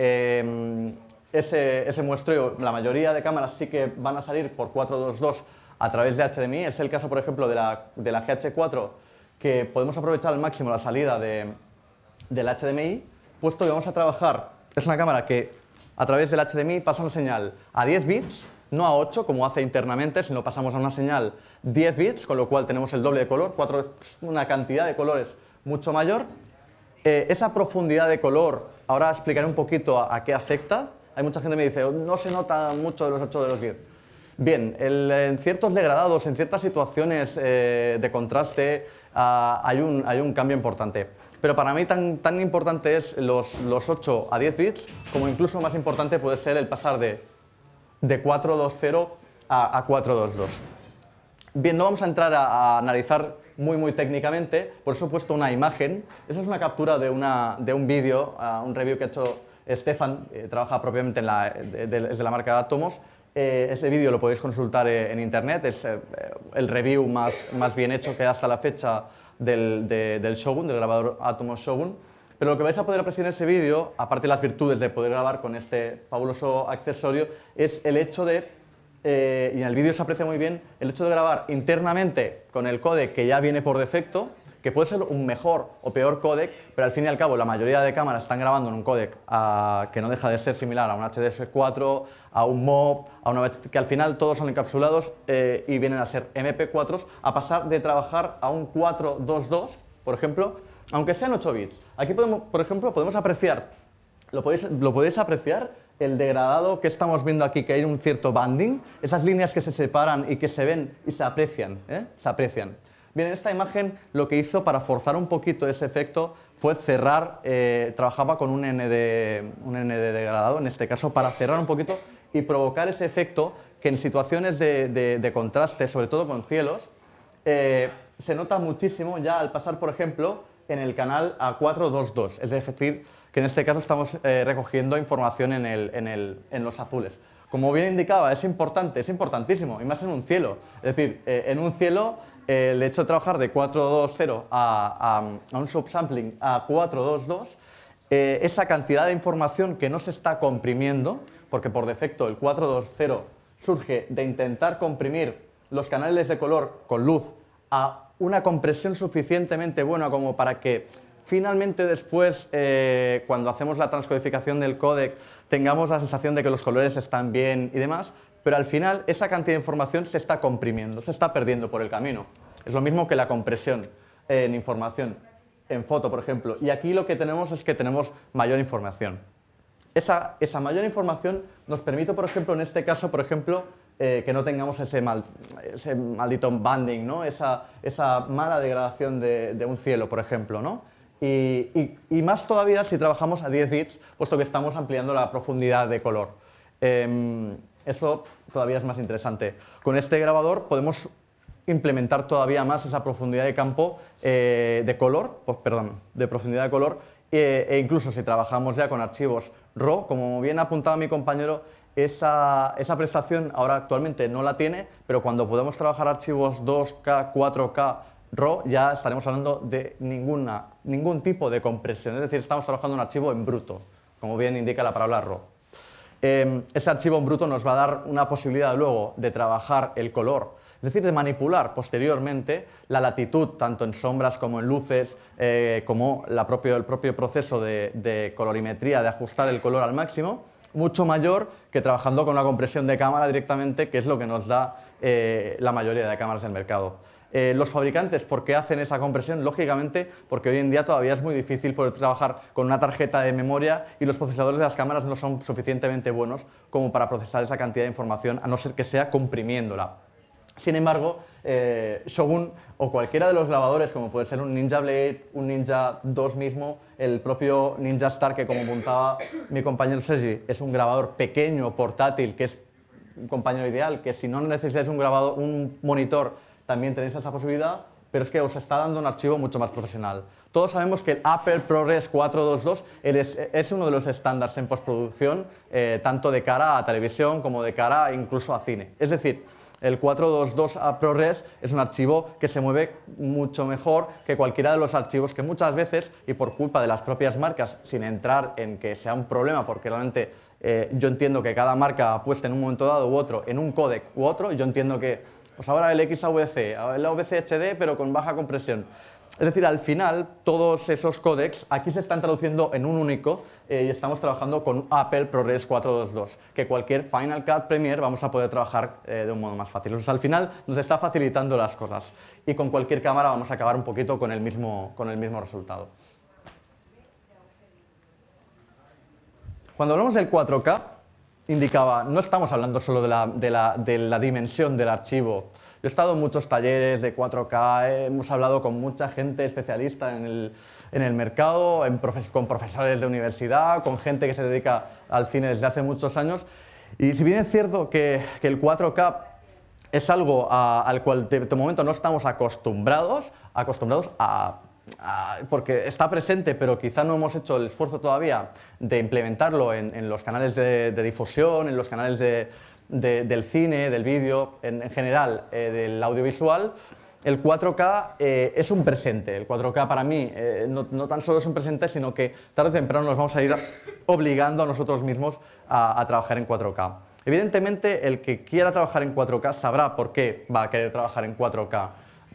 ese muestreo. La mayoría de cámaras sí que van a salir por 422 a través de HDMI. Es el caso, por ejemplo, de la GH4, que podemos aprovechar al máximo la salida del HDMI, puesto que vamos a trabajar. Es una cámara que a través del HDMI pasa una señal a 10 bits, no a 8 como hace internamente, sino pasamos a una señal 10 bits, con lo cual tenemos el doble de color, una cantidad de colores mucho mayor. Esa profundidad de color, ahora explicaré un poquito a qué afecta. Hay mucha gente que me dice, no se nota mucho de los 8 de los 10. Bien, en ciertos degradados, en ciertas situaciones de contraste, hay un cambio importante. Pero para mí tan importante es los 8 a 10 bits, como incluso más importante puede ser el pasar de 420 a 422. Bien, no vamos a entrar a analizar muy técnicamente, por eso he puesto una imagen. Esa es una captura de un vídeo, un review que ha hecho Stefan, trabaja propiamente desde la marca Atomos. Ese vídeo lo podéis consultar en internet, es el review más bien hecho que hay hasta la fecha del Shogun, del grabador Atomos Shogun. Pero lo que vais a poder apreciar en ese vídeo, aparte de las virtudes de poder grabar con este fabuloso accesorio, es el hecho de, y en el vídeo se aprecia muy bien, el hecho de grabar internamente con el códec que ya viene por defecto, que puede ser un mejor o peor códec, pero al fin y al cabo la mayoría de cámaras están grabando en un códec que no deja de ser similar a un HDS4, a un MOV, que al final todos son encapsulados y vienen a ser MP4s, a pasar de trabajar a un 422, por ejemplo, aunque sean 8 bits. Aquí, por ejemplo, podemos apreciar, lo podéis apreciar, el degradado que estamos viendo aquí, que hay un cierto banding, esas líneas que se separan y que se ven y se aprecian, se aprecian. Bien, en esta imagen lo que hizo para forzar un poquito ese efecto fue cerrar, trabajaba con un ND degradado, en este caso, para cerrar un poquito y provocar ese efecto que en situaciones de contraste, sobre todo con cielos, se nota muchísimo ya al pasar, por ejemplo, en el canal a 422, es decir, que en este caso estamos recogiendo información en los azules. Como bien indicaba, es importantísimo, y más en un cielo. Es decir, en un cielo, el hecho de trabajar de 420 a un subsampling a 422, esa cantidad de información que no se está comprimiendo, porque por defecto el 420 surge de intentar comprimir los canales de color con luz a una compresión suficientemente buena como para que finalmente después, cuando hacemos la transcodificación del códec, tengamos la sensación de que los colores están bien y demás, pero al final esa cantidad de información se está comprimiendo, se está perdiendo por el camino. Es lo mismo que la compresión en información, en foto, por ejemplo. Y aquí lo que tenemos es que tenemos mayor información. Esa mayor información nos permite, por ejemplo, en este caso, por ejemplo, que no tengamos ese maldito banding, ¿no? esa mala degradación de un cielo, por ejemplo, ¿no? Y más todavía si trabajamos a 10 bits, puesto que estamos ampliando la profundidad de color. Eso todavía es más interesante. Con este grabador podemos implementar todavía más esa profundidad de campo de profundidad de color, e incluso si trabajamos ya con archivos RAW, como bien apuntaba mi compañero, esa prestación ahora actualmente no la tiene, pero cuando podemos trabajar archivos 2K, 4K RAW ya estaremos hablando de ningún tipo de compresión, es decir, estamos trabajando un archivo en bruto, como bien indica la palabra RAW. Ese archivo en bruto nos va a dar una posibilidad luego de trabajar el color, es decir, de manipular posteriormente la latitud, tanto en sombras como en luces, como el propio proceso de colorimetría, de ajustar el color al máximo, mucho mayor que trabajando con una compresión de cámara directamente, que es lo que nos da la mayoría de cámaras del mercado. Los fabricantes, ¿por qué hacen esa compresión? Lógicamente, porque hoy en día todavía es muy difícil poder trabajar con una tarjeta de memoria y los procesadores de las cámaras no son suficientemente buenos como para procesar esa cantidad de información, a no ser que sea comprimiéndola. Sin embargo, Shogun o cualquiera de los grabadores, como puede ser un Ninja Blade, un Ninja 2 mismo, el propio Ninja Star, que como apuntaba mi compañero Sergi, es un grabador pequeño, portátil, que es un compañero ideal, que si no necesitáis un monitor, también tenéis esa posibilidad, pero es que os está dando un archivo mucho más profesional. Todos sabemos que el Apple ProRes 422 es uno de los estándares en postproducción, tanto de cara a televisión como de cara incluso a cine. Es decir, el 422 ProRes es un archivo que se mueve mucho mejor que cualquiera de los archivos que muchas veces, y por culpa de las propias marcas, sin entrar en que sea un problema, porque realmente yo entiendo que cada marca apuesta en un momento dado u otro, en un códec u otro, yo entiendo que pues ahora el XAVC, el AVC HD, pero con baja compresión. Es decir, al final, todos esos códecs aquí se están traduciendo en un único y estamos trabajando con Apple ProRes 422, que cualquier Final Cut Premiere vamos a poder trabajar de un modo más fácil. Entonces, al final nos está facilitando las cosas y con cualquier cámara vamos a acabar un poquito con el mismo resultado. Cuando hablamos del 4K, indicaba, no estamos hablando solo de la dimensión del archivo. Yo he estado en muchos talleres de 4K, hemos hablado con mucha gente especialista en el mercado, con profesores de universidad, con gente que se dedica al cine desde hace muchos años. Y si bien es cierto que el 4K es algo al cual de momento no estamos acostumbrados porque está presente, pero quizá no hemos hecho el esfuerzo todavía de implementarlo en los canales de difusión, en los canales del cine, del vídeo, en general del audiovisual. El 4K es un presente. El 4K para mí no tan solo es un presente, sino que tarde o temprano nos vamos a ir obligando a nosotros mismos a trabajar en 4K. Evidentemente, el que quiera trabajar en 4K sabrá por qué va a querer trabajar en 4K.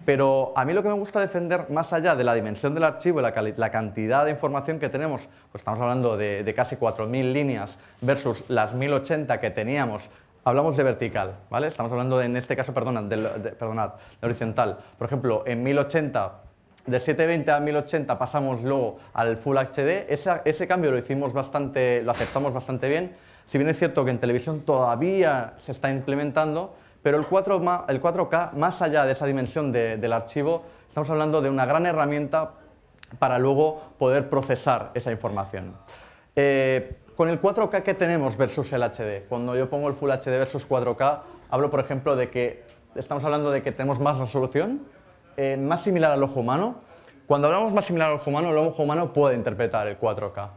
Pero a mí lo que me gusta defender, más allá de la dimensión del archivo y la cantidad de información que tenemos, pues estamos hablando de casi 4.000 líneas versus las 1.080 que teníamos, hablamos de vertical, ¿vale? Estamos hablando, en este caso, de horizontal. Por ejemplo, en 1080, de 720 a 1080 pasamos luego al Full HD, ese cambio lo aceptamos bastante bien. Si bien es cierto que en televisión todavía se está implementando, pero el 4K, más allá de esa dimensión del archivo, estamos hablando de una gran herramienta para luego poder procesar esa información. Con el 4K, ¿qué tenemos versus el HD? Cuando yo pongo el Full HD versus 4K, hablo, por ejemplo, de que estamos hablando de que tenemos más resolución, más similar al ojo humano. Cuando hablamos más similar al ojo humano, el ojo humano puede interpretar el 4K,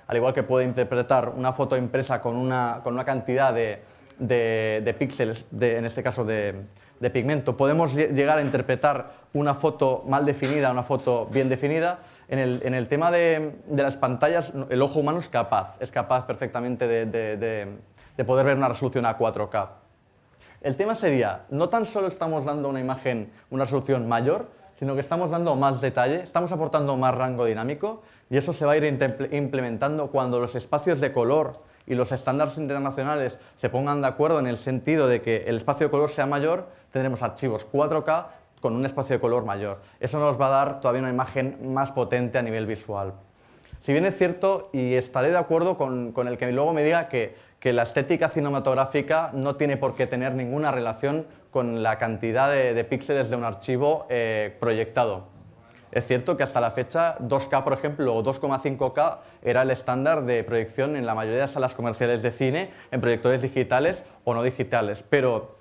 al igual que puede interpretar una foto impresa con una cantidad de píxeles, en este caso de pigmento. Podemos llegar a interpretar una foto mal definida, una foto bien definida. En el tema de las pantallas, el ojo humano es capaz perfectamente de poder ver una resolución a 4K. El tema sería, no tan solo estamos dando una imagen, una resolución mayor, sino que estamos dando más detalle, estamos aportando más rango dinámico, y eso se va a ir implementando cuando los espacios de color y los estándares internacionales se pongan de acuerdo en el sentido de que el espacio de color sea mayor, tendremos archivos 4K con un espacio de color mayor. Eso nos va a dar todavía una imagen más potente a nivel visual. Si bien es cierto, y estaré de acuerdo con el que luego me diga que la estética cinematográfica no tiene por qué tener ninguna relación con la cantidad de píxeles de un archivo proyectado. Es cierto que hasta la fecha 2K, por ejemplo, o 2,5K era el estándar de proyección en la mayoría de salas comerciales de cine, en proyectores digitales o no digitales. Pero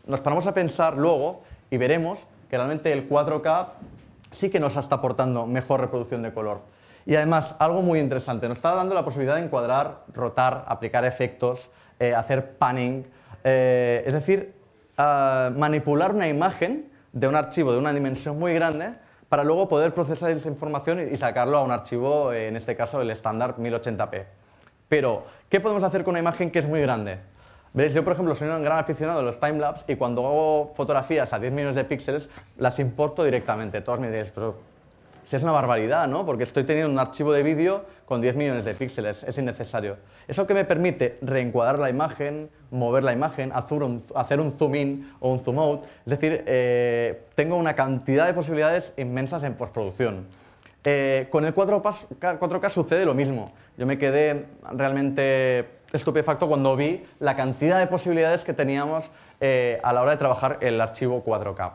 nos paramos a pensar luego y veremos que realmente el 4K sí que nos está aportando mejor reproducción de color. Y además, algo muy interesante, nos está dando la posibilidad de encuadrar, rotar, aplicar efectos, hacer panning, es decir, manipular una imagen de un archivo de una dimensión muy grande para luego poder procesar esa información y sacarlo a un archivo, en este caso el estándar 1080p. Pero, ¿qué podemos hacer con una imagen que es muy grande? Veréis, yo por ejemplo soy un gran aficionado de los timelapse y cuando hago fotografías a 10 millones de píxeles las importo directamente. Todos me diréis, pero si es una barbaridad, ¿no? Porque estoy teniendo un archivo de vídeo con 10 millones de píxeles, es innecesario. ¿Eso que me permite? Reencuadrar la imagen, mover la imagen, hacer un zoom in o un zoom out. Es decir, tengo una cantidad de posibilidades inmensas en postproducción. Con el 4K sucede lo mismo. Yo me quedé realmente estupefacto cuando vi la cantidad de posibilidades que teníamos a la hora de trabajar el archivo 4K.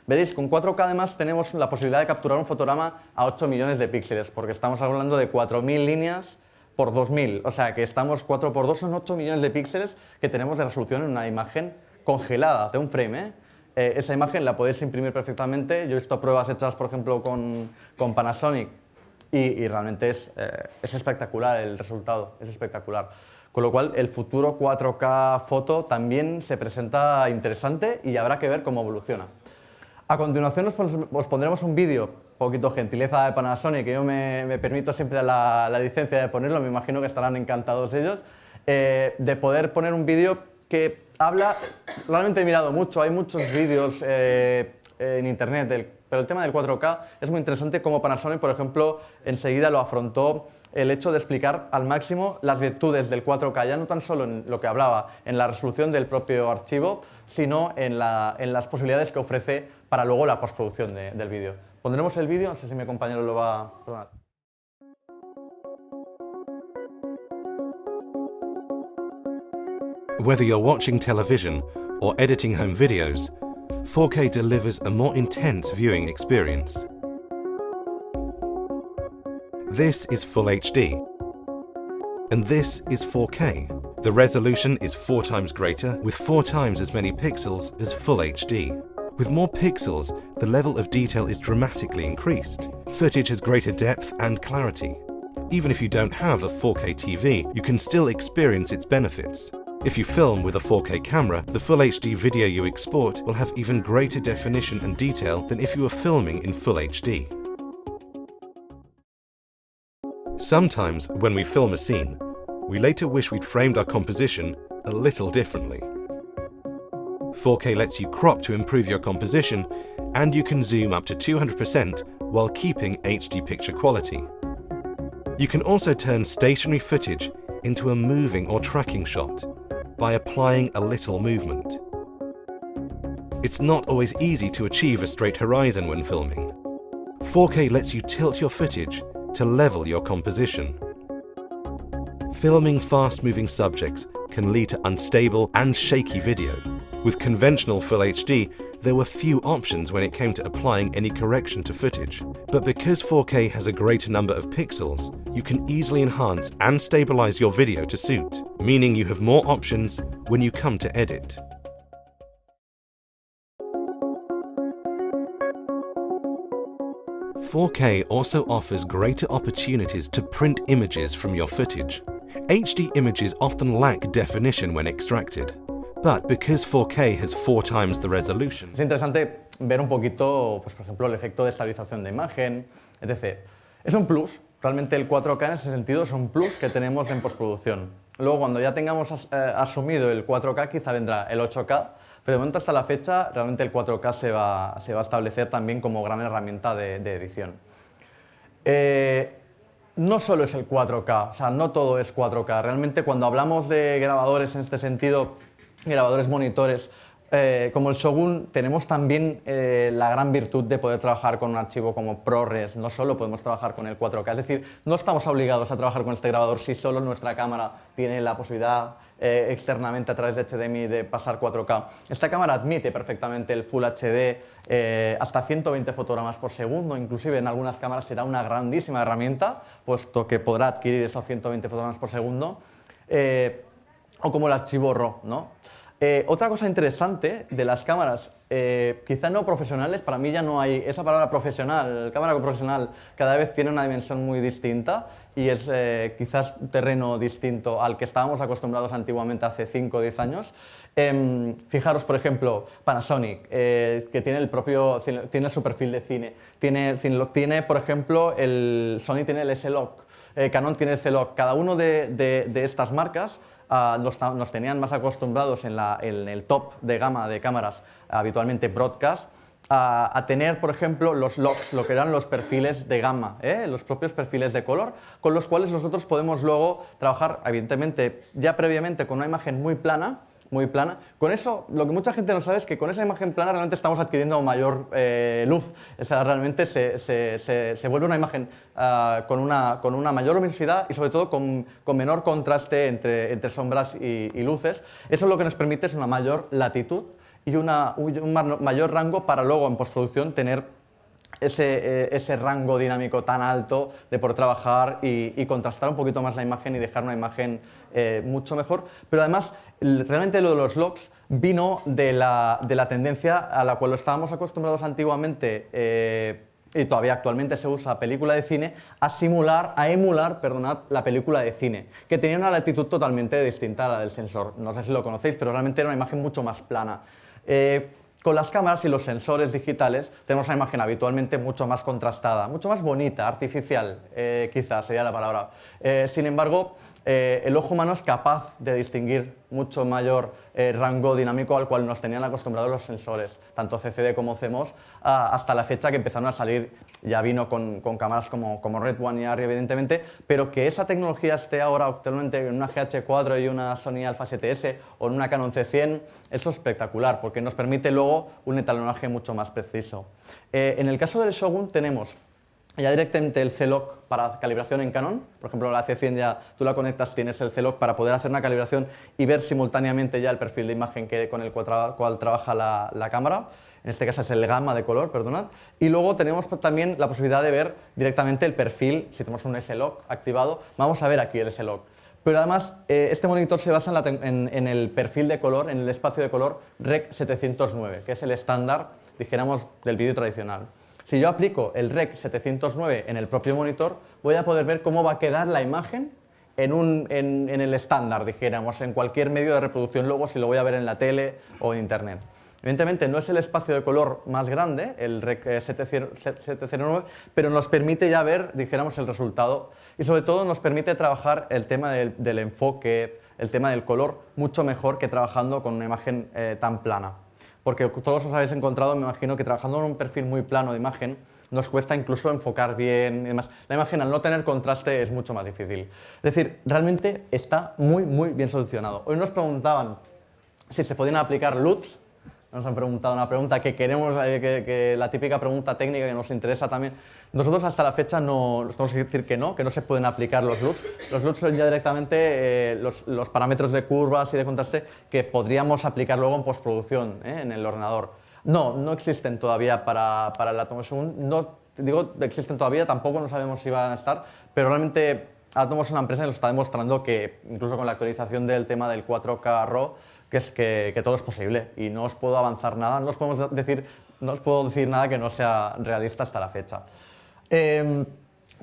Veréis, con 4K además tenemos la posibilidad de capturar un fotograma a 8 millones de píxeles, porque estamos hablando de 4.000 líneas por 2.000, o sea que estamos 4 por 2 son 8 millones de píxeles que tenemos de resolución en una imagen congelada de un frame. Esa imagen la podéis imprimir perfectamente. Yo he visto pruebas hechas, por ejemplo, con Panasonic y realmente es espectacular el resultado, es espectacular. Con lo cual, el futuro 4K foto también se presenta interesante y habrá que ver cómo evoluciona. A continuación os pondremos un vídeo, poquito gentileza de Panasonic, que yo me permito siempre la licencia de ponerlo, me imagino que estarán encantados ellos, de poder poner un vídeo que habla, realmente he mirado mucho, hay muchos vídeos en internet, pero el tema del 4K es muy interesante, como Panasonic, por ejemplo, enseguida lo afrontó el hecho de explicar al máximo las virtudes del 4K, ya no tan solo en lo que hablaba, en la resolución del propio archivo, sino en las posibilidades que ofrece para luego la postproducción del vídeo. Pondremos el vídeo, no sé si mi compañero lo va a... Perdonad. Whether you're watching television or editing home videos, 4K delivers a more intense viewing experience. This is Full HD, and this is 4K. The resolution is 4 times greater, with 4 times as many pixels as Full HD. With more pixels, the level of detail is dramatically increased. Footage has greater depth and clarity. Even if you don't have a 4K TV, you can still experience its benefits. If you film with a 4K camera, the Full HD video you export will have even greater definition and detail than if you were filming in Full HD. Sometimes, when we film a scene, we later wish we'd framed our composition a little differently. 4K lets you crop to improve your composition, and you can zoom up to 200% while keeping HD picture quality. You can also turn stationary footage into a moving or tracking shot by applying a little movement. It's not always easy to achieve a straight horizon when filming. 4K lets you tilt your footage to level your composition. Filming fast-moving subjects can lead to unstable and shaky video. With conventional Full HD, there were few options when it came to applying any correction to footage. But because 4K has a greater number of pixels, you can easily enhance and stabilize your video to suit, meaning you have more options when you come to edit. "4K also offers greater opportunities to print images from your footage. HD images often lack definition when extracted. But because 4K has 4 times the resolution..." Es interesante ver un poquito, pues, por ejemplo, el efecto de estabilización de imagen, etc. Es un plus, realmente el 4K en ese sentido es un plus que tenemos en postproducción. Luego, cuando ya tengamos asumido el 4K, quizá vendrá el 8K, pero de momento hasta la fecha, realmente el 4K se va a establecer también como gran herramienta de edición. No solo es el 4K, o sea, no todo es 4K. Realmente cuando hablamos de grabadores en este sentido, grabadores monitores, como el Shogun, tenemos también la gran virtud de poder trabajar con un archivo como ProRes. No solo podemos trabajar con el 4K, es decir, no estamos obligados a trabajar con este grabador si solo nuestra cámara tiene la posibilidad externamente a través de HDMI de pasar 4K. Esta cámara admite perfectamente el Full HD hasta 120 fotogramas por segundo, inclusive en algunas cámaras será una grandísima herramienta, puesto que podrá adquirir esos 120 fotogramas por segundo, o como el archivo RAW, ¿no? Otra cosa interesante de las cámaras, quizá no profesionales, para mí ya no hay esa palabra profesional, cámara profesional cada vez tiene una dimensión muy distinta y es quizás un terreno distinto al que estábamos acostumbrados antiguamente hace 5 o 10 años. Fijaros, por ejemplo, Panasonic, que tiene su perfil de cine, tiene por ejemplo, Sony tiene el S-Log, Canon tiene el C-Log, cada uno de estas marcas nos tenían más acostumbrados en el top de gama de cámaras, habitualmente broadcast, a tener, por ejemplo, los logs, lo que eran los perfiles de gamma, los propios perfiles de color, con los cuales nosotros podemos luego trabajar, evidentemente, ya previamente con una imagen muy plana. Con eso, lo que mucha gente no sabe es que con esa imagen plana realmente estamos adquiriendo mayor luz. O sea, realmente se vuelve una imagen con una mayor luminosidad y sobre todo con menor contraste entre sombras y luces. Eso es lo que nos permite es una mayor latitud y un mayor rango para luego en postproducción tener ese rango dinámico tan alto de poder trabajar y contrastar un poquito más la imagen y dejar una imagen mucho mejor. Pero además, realmente lo de los logs vino de la tendencia a la cual estábamos acostumbrados antiguamente y todavía actualmente se usa película de cine, a emular, la película de cine, que tenía una latitud totalmente distinta a la del sensor. No sé si lo conocéis, pero realmente era una imagen mucho más plana. Con las cámaras y los sensores digitales tenemos una imagen habitualmente mucho más contrastada, mucho más bonita, artificial, quizás sería la palabra. Sin embargo, el ojo humano es capaz de distinguir mucho mayor rango dinámico al cual nos tenían acostumbrados los sensores, tanto CCD como CMOS, hasta la fecha que empezaron a salir. Ya vino con cámaras como Red One y ARRI, evidentemente, pero que esa tecnología esté ahora actualmente en una GH4 y una Sony Alpha 7S o en una Canon C100, eso es espectacular, porque nos permite luego un etalonaje mucho más preciso. En el caso del Shogun tenemos ya directamente el C-Log para calibración en Canon. Por ejemplo, la C100 ya tú la conectas, tienes el C-Log para poder hacer una calibración y ver simultáneamente ya el perfil de imagen con el cual trabaja la cámara. En este caso es el gamma de color, perdonad. Y luego tenemos también la posibilidad de ver directamente el perfil. Si tenemos un S-Log activado, vamos a ver aquí el S-Log. Pero además, este monitor se basa en el perfil de color, en el espacio de color Rec 709, que es el estándar, dijéramos, del vídeo tradicional. Si yo aplico el Rec 709 en el propio monitor, voy a poder ver cómo va a quedar la imagen en el estándar, dijéramos, en cualquier medio de reproducción, luego si lo voy a ver en la tele o en internet. Evidentemente no es el espacio de color más grande, el Rec 709, pero nos permite ya ver, dijéramos, el resultado y sobre todo nos permite trabajar el tema del enfoque, el tema del color, mucho mejor que trabajando con una imagen tan plana. Porque todos os habéis encontrado, me imagino, que trabajando en un perfil muy plano de imagen nos cuesta incluso enfocar bien y demás. La imagen al no tener contraste es mucho más difícil. Es decir, realmente está muy, muy bien solucionado. Hoy nos preguntaban si se podían aplicar LUTs. Nos han preguntado una pregunta que queremos, que la típica pregunta técnica que nos interesa también. Nosotros hasta la fecha no, nos tenemos que decir que no se pueden aplicar los LUTs. Los LUTs son ya directamente los parámetros de curvas y de contraste que podríamos aplicar luego en postproducción en el ordenador. No existen todavía para el Atomos Shogun. No digo existen todavía, tampoco no sabemos si van a estar, pero realmente Atomos es una empresa que nos está demostrando que incluso con la actualización del tema del 4K RAW, que todo es posible y no os puedo avanzar nada, no os puedo decir nada que no sea realista hasta la fecha.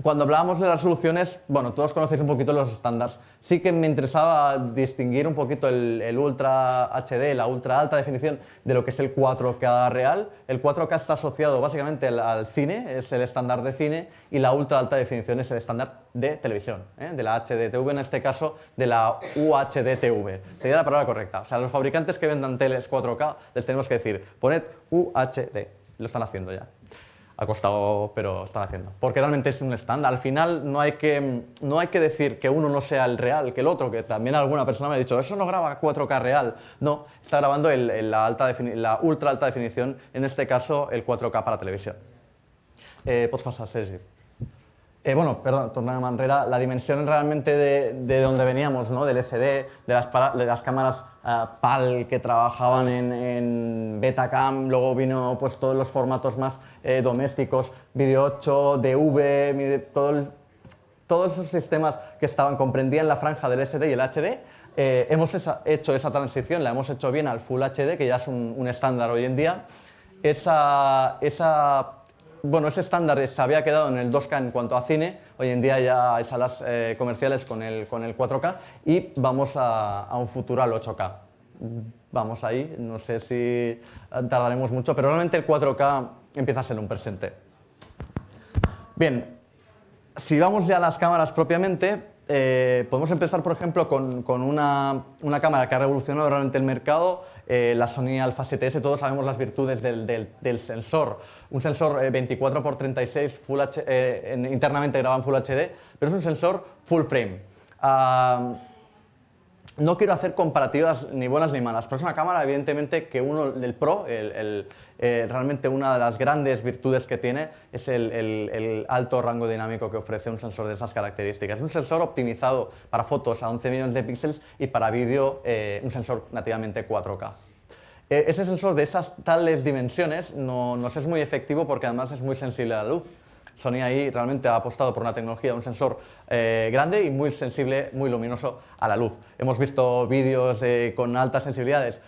Cuando hablábamos de las soluciones, bueno, todos conocéis un poquito los estándares. Sí que me interesaba distinguir un poquito el Ultra HD, la ultra alta definición, de lo que es el 4K real. El 4K está asociado básicamente al cine, es el estándar de cine, y la ultra alta definición es el estándar de televisión, de la HDTV, en este caso de la UHDTV. Sería la palabra correcta. O sea, los fabricantes que vendan teles 4K les tenemos que decir, poned UHD. Lo están haciendo ya. Ha costado, pero están haciendo. Porque realmente es un estándar. Al final no hay que decir que uno no sea el real que el otro, que también alguna persona me ha dicho, eso no graba 4K real. No, está grabando la ultra alta definición, en este caso el 4K para televisión. Pots passar, Sergi. Bueno, perdón, tornant a enrere, la dimensión realmente de donde veníamos, ¿no? Del SD, de las cámaras PAL que trabajaban en Betacam, luego vino pues todos los formatos más domésticos, Video 8, DV, todos esos sistemas que comprendían la franja del SD y el HD. Hemos hecho esa transición, la hemos hecho bien al Full HD, que ya es un estándar hoy en día. Bueno, ese estándar se había quedado en el 2K en cuanto a cine, hoy en día ya hay salas comerciales con el 4K y vamos a un futuro al 8K. Vamos ahí, no sé si tardaremos mucho, pero realmente el 4K empieza a ser un presente. Bien, si vamos ya a las cámaras propiamente, podemos empezar, por ejemplo, con una cámara que ha revolucionado realmente el mercado, la Sony Alpha 7S. Todos sabemos las virtudes del sensor. Un sensor 24x36 internamente grabado en Full HD, pero es un sensor full frame. No quiero hacer comparativas ni buenas ni malas, pero es una cámara, evidentemente, que del Pro, realmente una de las grandes virtudes que tiene es el alto rango dinámico que ofrece un sensor de esas características. Es un sensor optimizado para fotos a 11 millones de píxeles y para vídeo un sensor nativamente 4K. Ese sensor de esas tales dimensiones nos es muy efectivo porque además es muy sensible a la luz. Sony ahí realmente ha apostado por una tecnología, un sensor grande y muy sensible, muy luminoso a la luz. Hemos visto vídeos con altas sensibilidades,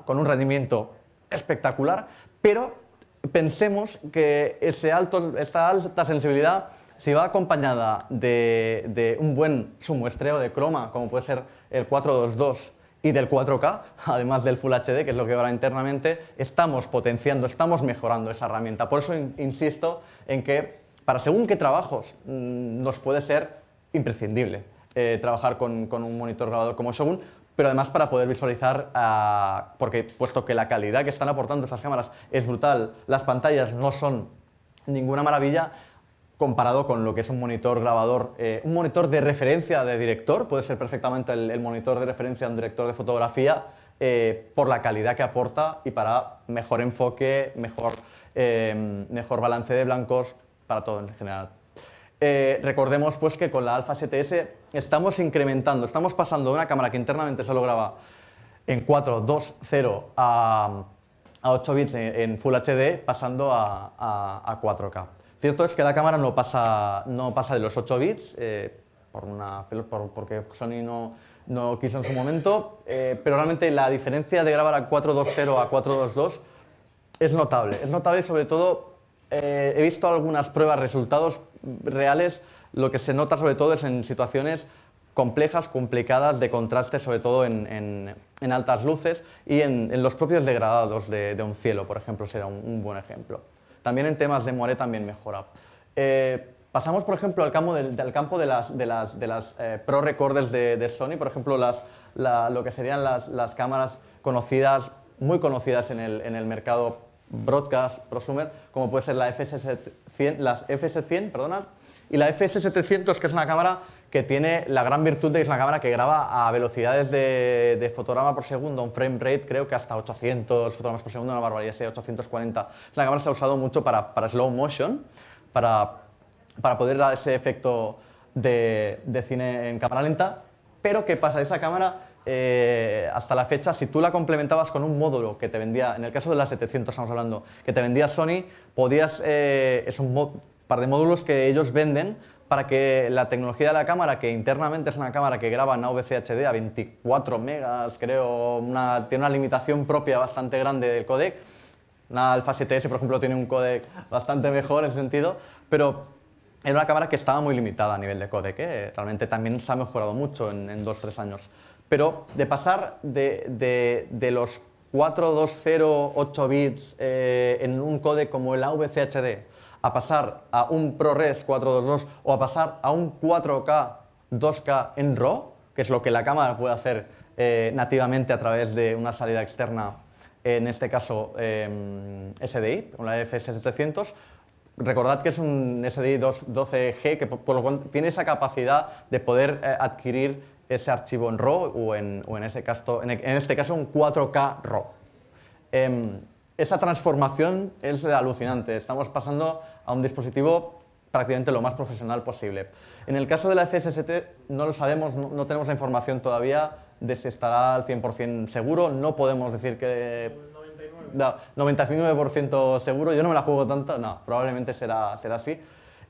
con un rendimiento espectacular, pero pensemos que esta alta sensibilidad, si va acompañada de un buen submuestreo de croma, como puede ser el 422, y del 4K, además del Full HD, que es lo que ahora internamente, estamos potenciando, estamos mejorando esa herramienta. Por eso insisto en que para según qué trabajos nos puede ser imprescindible trabajar con un monitor grabador como Shogun, pero además para poder visualizar, porque puesto que la calidad que están aportando esas cámaras es brutal, las pantallas no son ninguna maravilla, comparado con lo que es un monitor grabador, un monitor de referencia de director, puede ser perfectamente el monitor de referencia de un director de fotografía, por la calidad que aporta y para mejor enfoque, mejor balance de blancos, para todo en general. Recordemos pues que con la Alpha 7S estamos incrementando, estamos pasando de una cámara que internamente solo graba en 4.2.0 a 8 bits en Full HD, pasando a 4K. Cierto es que la cámara no pasa de los 8 bits, porque Sony no quiso en su momento, pero realmente la diferencia de grabar a 4.2.0 a 4.2.2 es notable. Es notable y sobre todo he visto algunas pruebas, resultados reales, lo que se nota sobre todo es en situaciones complejas, complicadas, de contraste, sobre todo en altas luces y en los propios degradados de un cielo, por ejemplo, será un buen ejemplo. También en temas de moiré también mejora. Pasamos, por ejemplo, al campo de las Pro Recorders de Sony, por ejemplo, lo que serían las cámaras conocidas, muy conocidas en el mercado broadcast, prosumer, como puede ser la las FS100, perdona, y la FS700, que es una cámara que tiene la gran virtud de que es una cámara que graba a velocidades de fotograma por segundo, un frame rate creo que hasta 800 fotogramas por segundo, una barbaridad, 840. La cámara se ha usado mucho para slow motion, para poder dar ese efecto de cine en cámara lenta. Pero ¿qué pasa? Esa cámara, hasta la fecha, si tú la complementabas con un módulo que te vendía, en el caso de la 700 estamos hablando, que te vendía Sony, podías, es un par de módulos que ellos venden para que la tecnología de la cámara, que internamente es una cámara que graba en AVC HD a 24 megas, creo, tiene una limitación propia bastante grande del codec. Una Alpha 7S, por ejemplo, tiene un codec bastante mejor en ese sentido, pero era una cámara que estaba muy limitada a nivel de codec, realmente también se ha mejorado mucho en 2-3 años. Pero de pasar de los 4.2.0 8 bits en un codec como el AVC HD, a pasar a un ProRes 422 o a pasar a un 4K 2K en RAW, que es lo que la cámara puede hacer nativamente a través de una salida externa, en este caso SDI, una FS700. Recordad que es un SDI 12G que por lo cual tiene esa capacidad de poder adquirir ese archivo en RAW o en este caso un 4K RAW. Esa transformación es alucinante. Estamos pasando a un dispositivo prácticamente lo más profesional posible. En el caso de la FS7 no lo sabemos, no tenemos la información todavía de si estará al 100% seguro. No podemos decir que... 99% seguro. Yo no me la juego tanto. No, probablemente será así.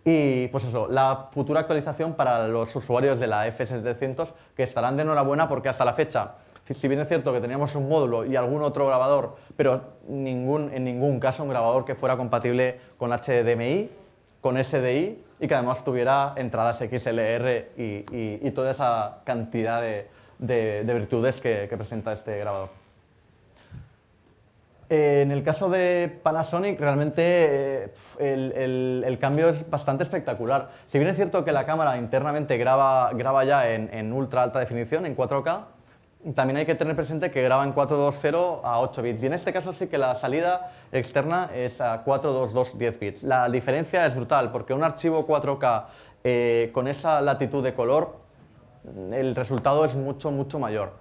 Y pues eso, la futura actualización para los usuarios de la FS700, que estarán de enhorabuena porque hasta la fecha, si bien es cierto que teníamos un módulo y algún otro grabador, pero en ningún caso un grabador que fuera compatible con HDMI, con SDI y que además tuviera entradas XLR y toda esa cantidad de virtudes que presenta este grabador. En el caso de Panasonic, realmente el cambio es bastante espectacular. Si bien es cierto que la cámara internamente graba ya en ultra alta definición, en 4K, también hay que tener presente que graba en 420 a 8 bits. Y en este caso sí que la salida externa es a 422 10 bits. La diferencia es brutal, porque un archivo 4K con esa latitud de color, el resultado es mucho mayor.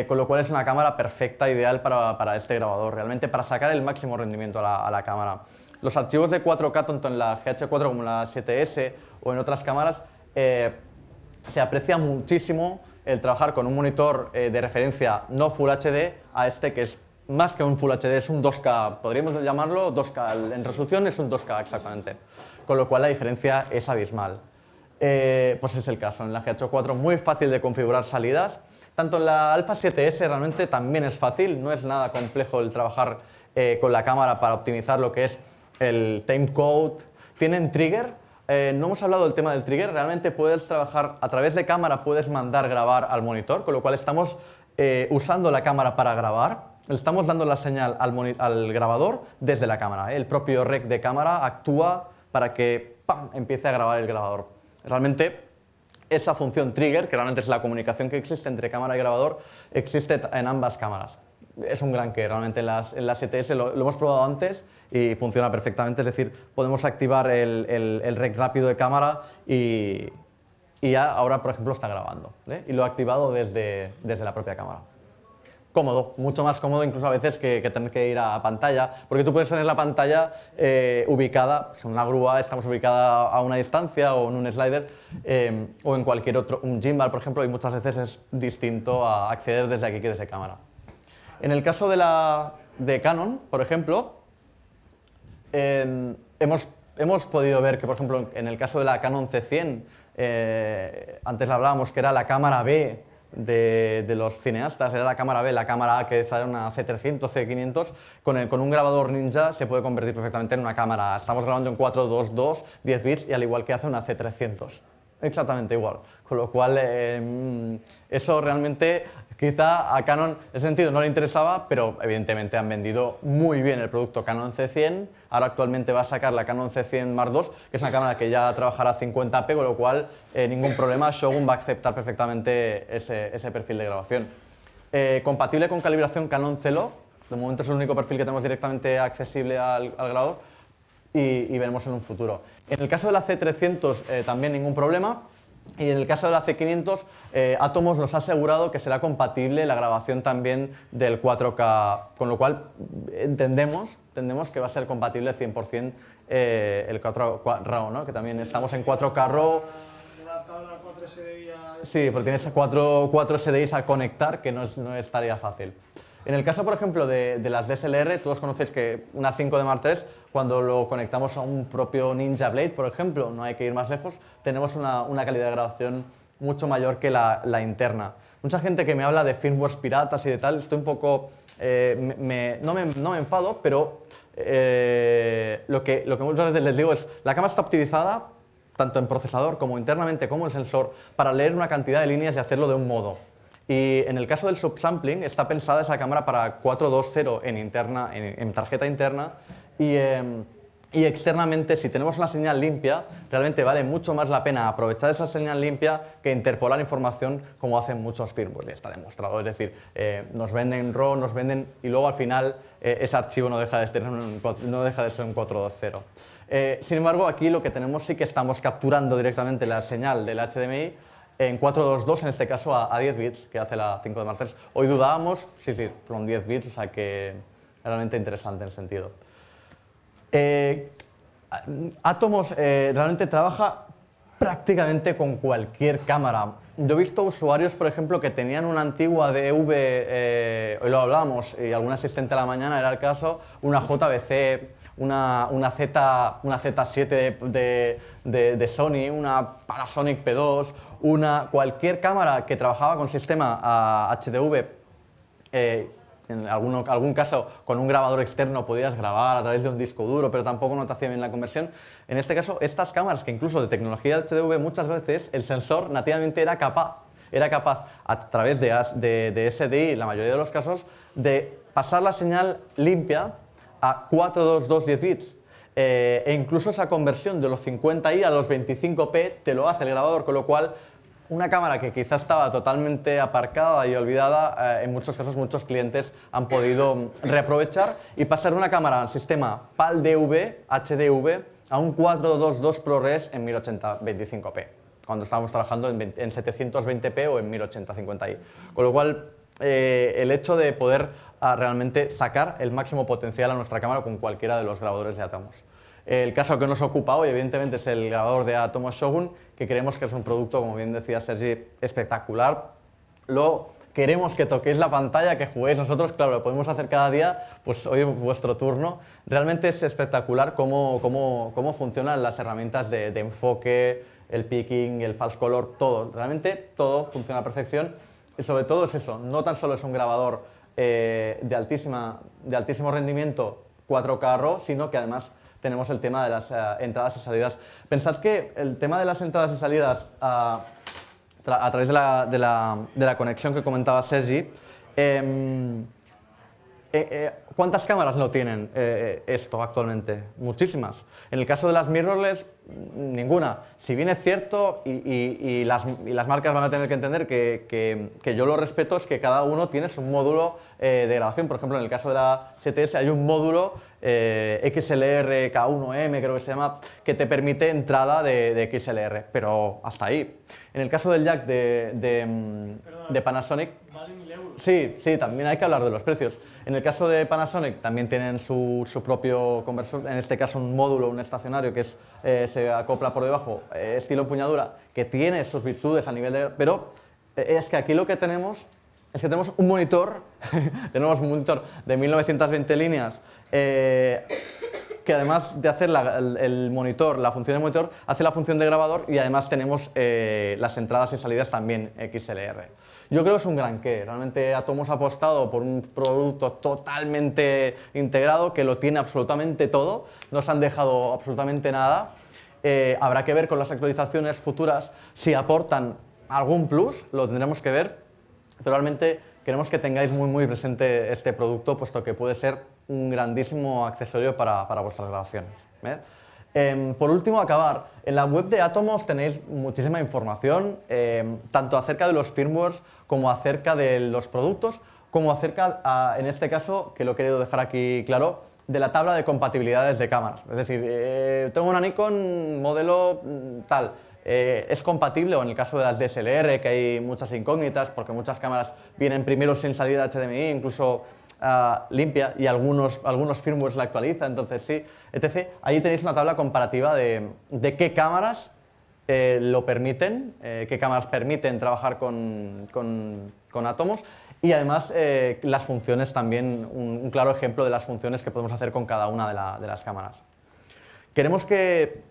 Con lo cual es una cámara perfecta, ideal para este grabador, realmente para sacar el máximo rendimiento a la cámara. Los archivos de 4K, tanto en la GH4 como en la 7S o en otras cámaras, se aprecia muchísimo el trabajar con un monitor de referencia no Full HD a este que es más que un Full HD, es un 2K, podríamos llamarlo 2K, en resolución es un 2K exactamente, con lo cual la diferencia es abismal. Pues es el caso, en la GH4 muy fácil de configurar salidas. Tanto en la Alpha 7S realmente también es fácil, no es nada complejo el trabajar con la cámara para optimizar lo que es el timecode. Tienen trigger, no hemos hablado del tema del trigger, realmente puedes trabajar a través de cámara, puedes mandar grabar al monitor, con lo cual estamos usando la cámara para grabar, le estamos dando la señal al grabador desde la cámara. El propio rec de cámara actúa para que ¡pam!, empiece a grabar el grabador. Realmente esa función trigger, que realmente es la comunicación que existe entre cámara y grabador, existe en ambas cámaras. Es un gran que realmente en la 7S lo hemos probado antes y funciona perfectamente, es decir, podemos activar el rec rápido de cámara y ya ahora, por ejemplo, está grabando, y lo he activado desde la propia cámara. Cómodo, mucho más cómodo incluso a veces que tener que ir a pantalla, porque tú puedes tener la pantalla ubicada, en una grúa estamos ubicada a una distancia o en un slider o en cualquier otro, un gimbal por ejemplo, y muchas veces es distinto a acceder desde aquí que desde cámara. En el caso de Canon, por ejemplo, hemos podido ver que, por ejemplo, en el caso de la Canon C100, antes hablábamos que era la cámara B de los cineastas, era la cámara B, la cámara A que era una C300, C500, con un grabador Ninja se puede convertir perfectamente en una cámara. Estamos grabando en 422, 10 bits y al igual que hace una C300. Exactamente igual, con lo cual eso realmente quizá a Canon en ese sentido no le interesaba, pero evidentemente han vendido muy bien el producto Canon C100. Ahora actualmente va a sacar la Canon C100 Mark II, que es una cámara que ya trabajará a 50p, con lo cual ningún problema, Shogun va a aceptar perfectamente ese perfil de grabación. Compatible con calibración Canon Celo, de momento es el único perfil que tenemos directamente accesible al grabador y veremos en un futuro. En el caso de la C300 también ningún problema. Y en el caso de la C500, Atomos nos ha asegurado que será compatible la grabación también del 4K, con lo cual entendemos que va a ser compatible 100% el 4K RAW, ¿no? Que también estamos en 4K RAW. Sí, porque tienes 4 SDIs a conectar, que no es tarea fácil. En el caso, por ejemplo, de las DSLR, todos conocéis que una 5D Mark III, cuando lo conectamos a un propio Ninja Blade, por ejemplo, no hay que ir más lejos, tenemos una calidad de grabación mucho mayor que la interna. Mucha gente que me habla de firmwares piratas y de tal, estoy un poco... no me enfado, pero lo que muchas veces les digo es, la cámara está optimizada, tanto en procesador como internamente como en sensor, para leer una cantidad de líneas y hacerlo de un modo. Y en el caso del subsampling está pensada esa cámara para 420 en tarjeta interna y externamente, si tenemos una señal limpia, realmente vale mucho más la pena aprovechar esa señal limpia que interpolar información como hacen muchos firmwares, ya está demostrado. Es decir, nos venden RAW, nos venden y luego al final ese archivo no deja de ser un 420. Sin embargo, aquí lo que tenemos sí que estamos capturando directamente la señal del HDMI en 422, en este caso a 10 bits, que hace la 5D Mark III. Hoy dudábamos, sí, con 10 bits, o sea que realmente interesante en el sentido. Atomos realmente trabaja prácticamente con cualquier cámara. Yo he visto usuarios, por ejemplo, que tenían una antigua DV, hoy lo hablamos, y algún asistente a la mañana era el caso, una JVC, una Z7 de Sony, una Panasonic P2, cualquier cámara que trabajaba con sistema HDV, en algún caso con un grabador externo podías grabar a través de un disco duro, pero tampoco no te hacía bien la conversión. En este caso, estas cámaras que incluso de tecnología HDV muchas veces el sensor nativamente era capaz a través de SDI, en la mayoría de los casos, de pasar la señal limpia a 422 10 bits. E incluso esa conversión de los 50i a los 25p te lo hace el grabador, con lo cual una cámara que quizás estaba totalmente aparcada y olvidada, en muchos casos muchos clientes han podido reaprovechar y pasar de una cámara al sistema PAL-DV, HDV, a un 422 ProRes en 1080 25p, cuando estábamos trabajando en 720p o en 1080 50i. Con lo cual, el hecho de poder realmente sacar el máximo potencial a nuestra cámara con cualquiera de los grabadores de Atomos. El caso que nos ocupa hoy, evidentemente, es el grabador de Atomos Shogun, que creemos que es un producto, como bien decía Sergi, espectacular. Queremos que toquéis la pantalla, que juguéis. Nosotros, claro, lo podemos hacer cada día, pues hoy es vuestro turno. Realmente es espectacular cómo funcionan las herramientas de enfoque, el picking, el false color, todo. Realmente todo funciona a la perfección y sobre todo es eso, no tan solo es un grabador de altísimo rendimiento 4K RAW, sino que además tenemos el tema de las entradas y salidas. Pensad que el tema de las entradas y salidas a través de la conexión que comentaba Sergi, ¿cuántas cámaras no tienen esto actualmente? Muchísimas. En el caso de las mirrorless, ninguna. Si bien es cierto, y las marcas van a tener que entender que yo lo respeto, es que cada uno tiene su módulo de grabación. Por ejemplo, en el caso de la 7S hay un módulo XLR K1M, creo que se llama, que te permite entrada de XLR, pero hasta ahí. En el caso del jack de Panasonic... Sí, también hay que hablar de los precios. En el caso de Panasonic también tienen su propio conversor, en este caso un módulo, un estacionario que se acopla por debajo, estilo empuñadura, que tiene sus virtudes a nivel de... Pero es que aquí lo que tenemos es que tenemos un monitor, tenemos un monitor de 1920 líneas, que además de hacer el monitor, la función de monitor, hace la función de grabador y además tenemos las entradas y salidas también XLR. Yo creo que es un gran qué. Realmente Atomos ha apostado por un producto totalmente integrado que lo tiene absolutamente todo, no se han dejado absolutamente nada. Habrá que ver con las actualizaciones futuras si aportan algún plus, lo tendremos que ver, pero realmente queremos que tengáis muy presente este producto, puesto que puede ser un grandísimo accesorio para vuestras grabaciones. Por último, acabar. En la web de Atomos tenéis muchísima información, tanto acerca de los firmwares como acerca de los productos, como acerca, en este caso, que lo he querido dejar aquí claro, de la tabla de compatibilidades de cámaras. Es decir, tengo una Nikon modelo tal, es compatible, o en el caso de las DSLR, que hay muchas incógnitas, porque muchas cámaras vienen primero sin salida HDMI, incluso limpia, y algunos firmwares la actualizan, entonces sí, etc. Ahí tenéis una tabla comparativa de qué cámaras lo permiten, qué cámaras permiten trabajar con Atomos, y además las funciones también, un claro ejemplo de las funciones que podemos hacer con cada una de las cámaras. Queremos que,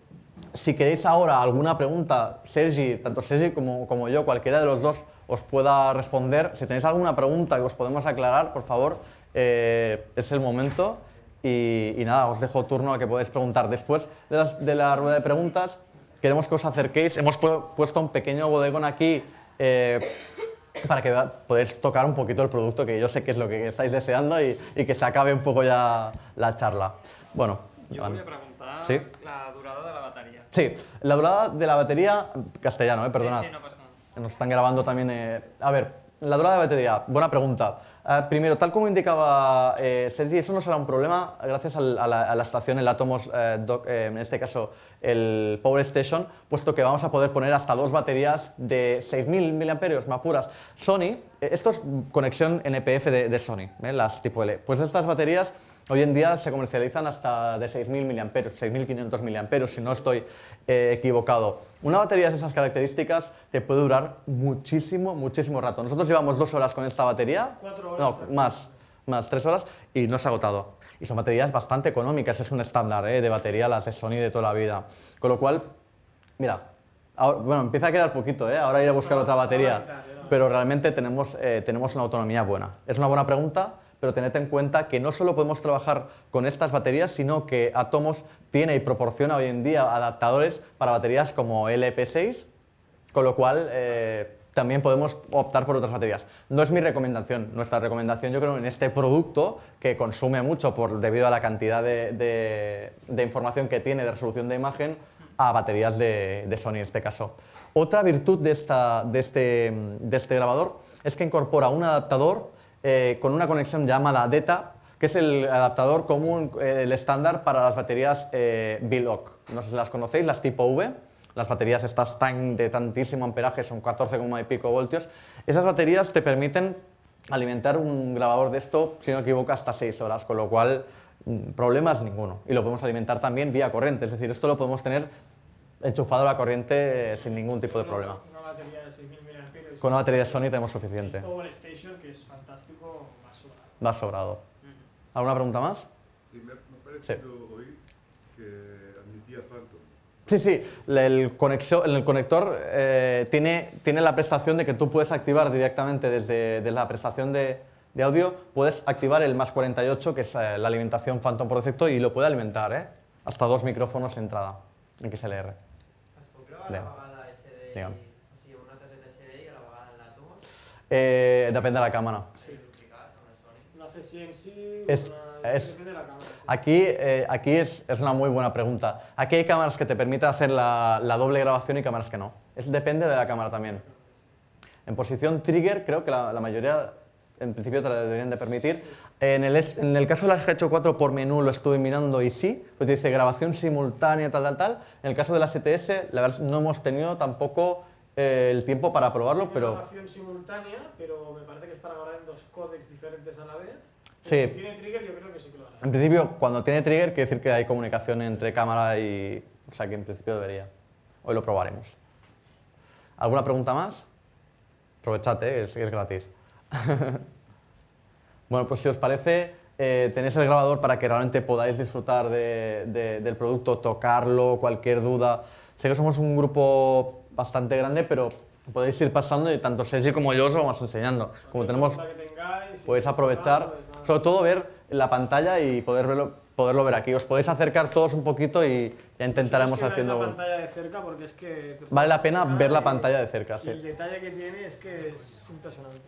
si queréis ahora alguna pregunta, Sergi, tanto Sergi como yo, cualquiera de los dos, os pueda responder. Si tenéis alguna pregunta que os podemos aclarar, por favor, es el momento. Y nada, os dejo turno a que podáis preguntar. Después de la rueda de preguntas, queremos que os acerquéis. Hemos puesto un pequeño bodegón aquí para que podáis tocar un poquito el producto, que yo sé que es lo que estáis deseando y que se acabe un poco ya la charla. Bueno, yo voy a preguntar, ¿sí? La durada de la batería. Sí, la durada de la batería, castellano, perdonad. Sí, no pasa nada. Nos están grabando también. A ver, la durada de la batería, buena pregunta. Primero, tal como indicaba Sergi, eso no será un problema gracias a la estación, el Atomos Dock, en este caso el Power Station, puesto que vamos a poder poner hasta 2 baterías de 6.000 mAh, me apuras. Sony, esto es conexión NPF de Sony, las tipo L. Pues estas baterías hoy en día se comercializan hasta de 6.000 mAh, 6.500 mAh, si no estoy equivocado. Una batería de esas características te puede durar muchísimo rato. Nosotros llevamos 2 horas con esta batería. 4 horas. No, más 3 horas y no se ha agotado. Y son baterías bastante económicas, es un estándar de batería, las de Sony de toda la vida. Con lo cual, mira, ahora, bueno, empieza a quedar poquito, ahora iré a buscar otra batería, pero realmente tenemos una autonomía buena. Es una buena pregunta, pero tened en cuenta que no solo podemos trabajar con estas baterías, sino que Atomos tiene y proporciona hoy en día adaptadores para baterías como LP6, con lo cual también podemos optar por otras baterías. No es mi recomendación. Nuestra recomendación, yo creo, en este producto, que consume mucho debido a la cantidad de información que tiene de resolución de imagen, a baterías de Sony en este caso. Otra virtud de este grabador es que incorpora un adaptador con una conexión llamada DETA, que es el adaptador común, el estándar para las baterías Biloc. No sé si las conocéis, las tipo V. Las baterías estas de tantísimo amperaje, son 14, y pico voltios. Esas baterías te permiten alimentar un grabador de esto, si no me equivoco, hasta 6 horas, con lo cual problemas ninguno. Y lo podemos alimentar también vía corriente, es decir, esto lo podemos tener enchufado a la corriente sin ningún tipo de problema. Una batería de 6.000 mAh. Con una batería de Sony tenemos suficiente. Power Station, que es fantástico, más sobrado. Va sobrado. ¿Alguna pregunta más? Sí, me ha parecido oír que admitía Phantom. Sí, el conector tiene la prestación de que tú puedes activar directamente desde la prestación de audio, puedes activar el más 48, que es la alimentación Phantom por defecto, y lo puede alimentar, hasta 2 micrófonos entrada XLR. ¿Puc gravar a la vegada SD, Digue'm. o sigui, una targeta SD i a la vegada en l'Atomos? Depèn de la càmera. Sí. Duplicat amb la Sony? La CSI en sí, Es- depende de la cámara. Aquí es una muy buena pregunta. Aquí hay cámaras que te permiten hacer la doble grabación y cámaras que no. Depende de la cámara también. En posición trigger creo que la mayoría en principio te la deberían de permitir. En el caso de la GH4 por menú lo estuve mirando y sí, pues dice grabación simultánea, tal. En el caso de la STS, la verdad no hemos tenido tampoco el tiempo para probarlo, Tiene pero grabación simultánea, pero me parece que es para grabar en 2 códecs diferentes a la vez. Sí. Si tiene trigger, yo creo que sí que lo hará. en principio cuando tiene trigger quiere decir que hay comunicación entre cámara y... O sea que en principio debería. Hoy lo probaremos. ¿Alguna pregunta más? Aprovechad, es gratis. Bueno, pues si os parece, tenéis el grabador para que realmente podáis disfrutar del producto, tocarlo, cualquier duda. Sé que somos un grupo bastante grande, pero podéis ir pasando y tanto Sergi como yo os lo vamos enseñando. Como tenemos, Para que tengáis, si podéis queréis aprovechar, tocar, pues nada. sobre todo ver la pantalla y poderlo ver aquí. Os podéis acercar todos un poquito y ya intentaremos Es que veáis la haciendo... pantalla de cerca porque es que... Vale la pena ver la pantalla de cerca, Y sí. el detalle que tiene es que es impresionante.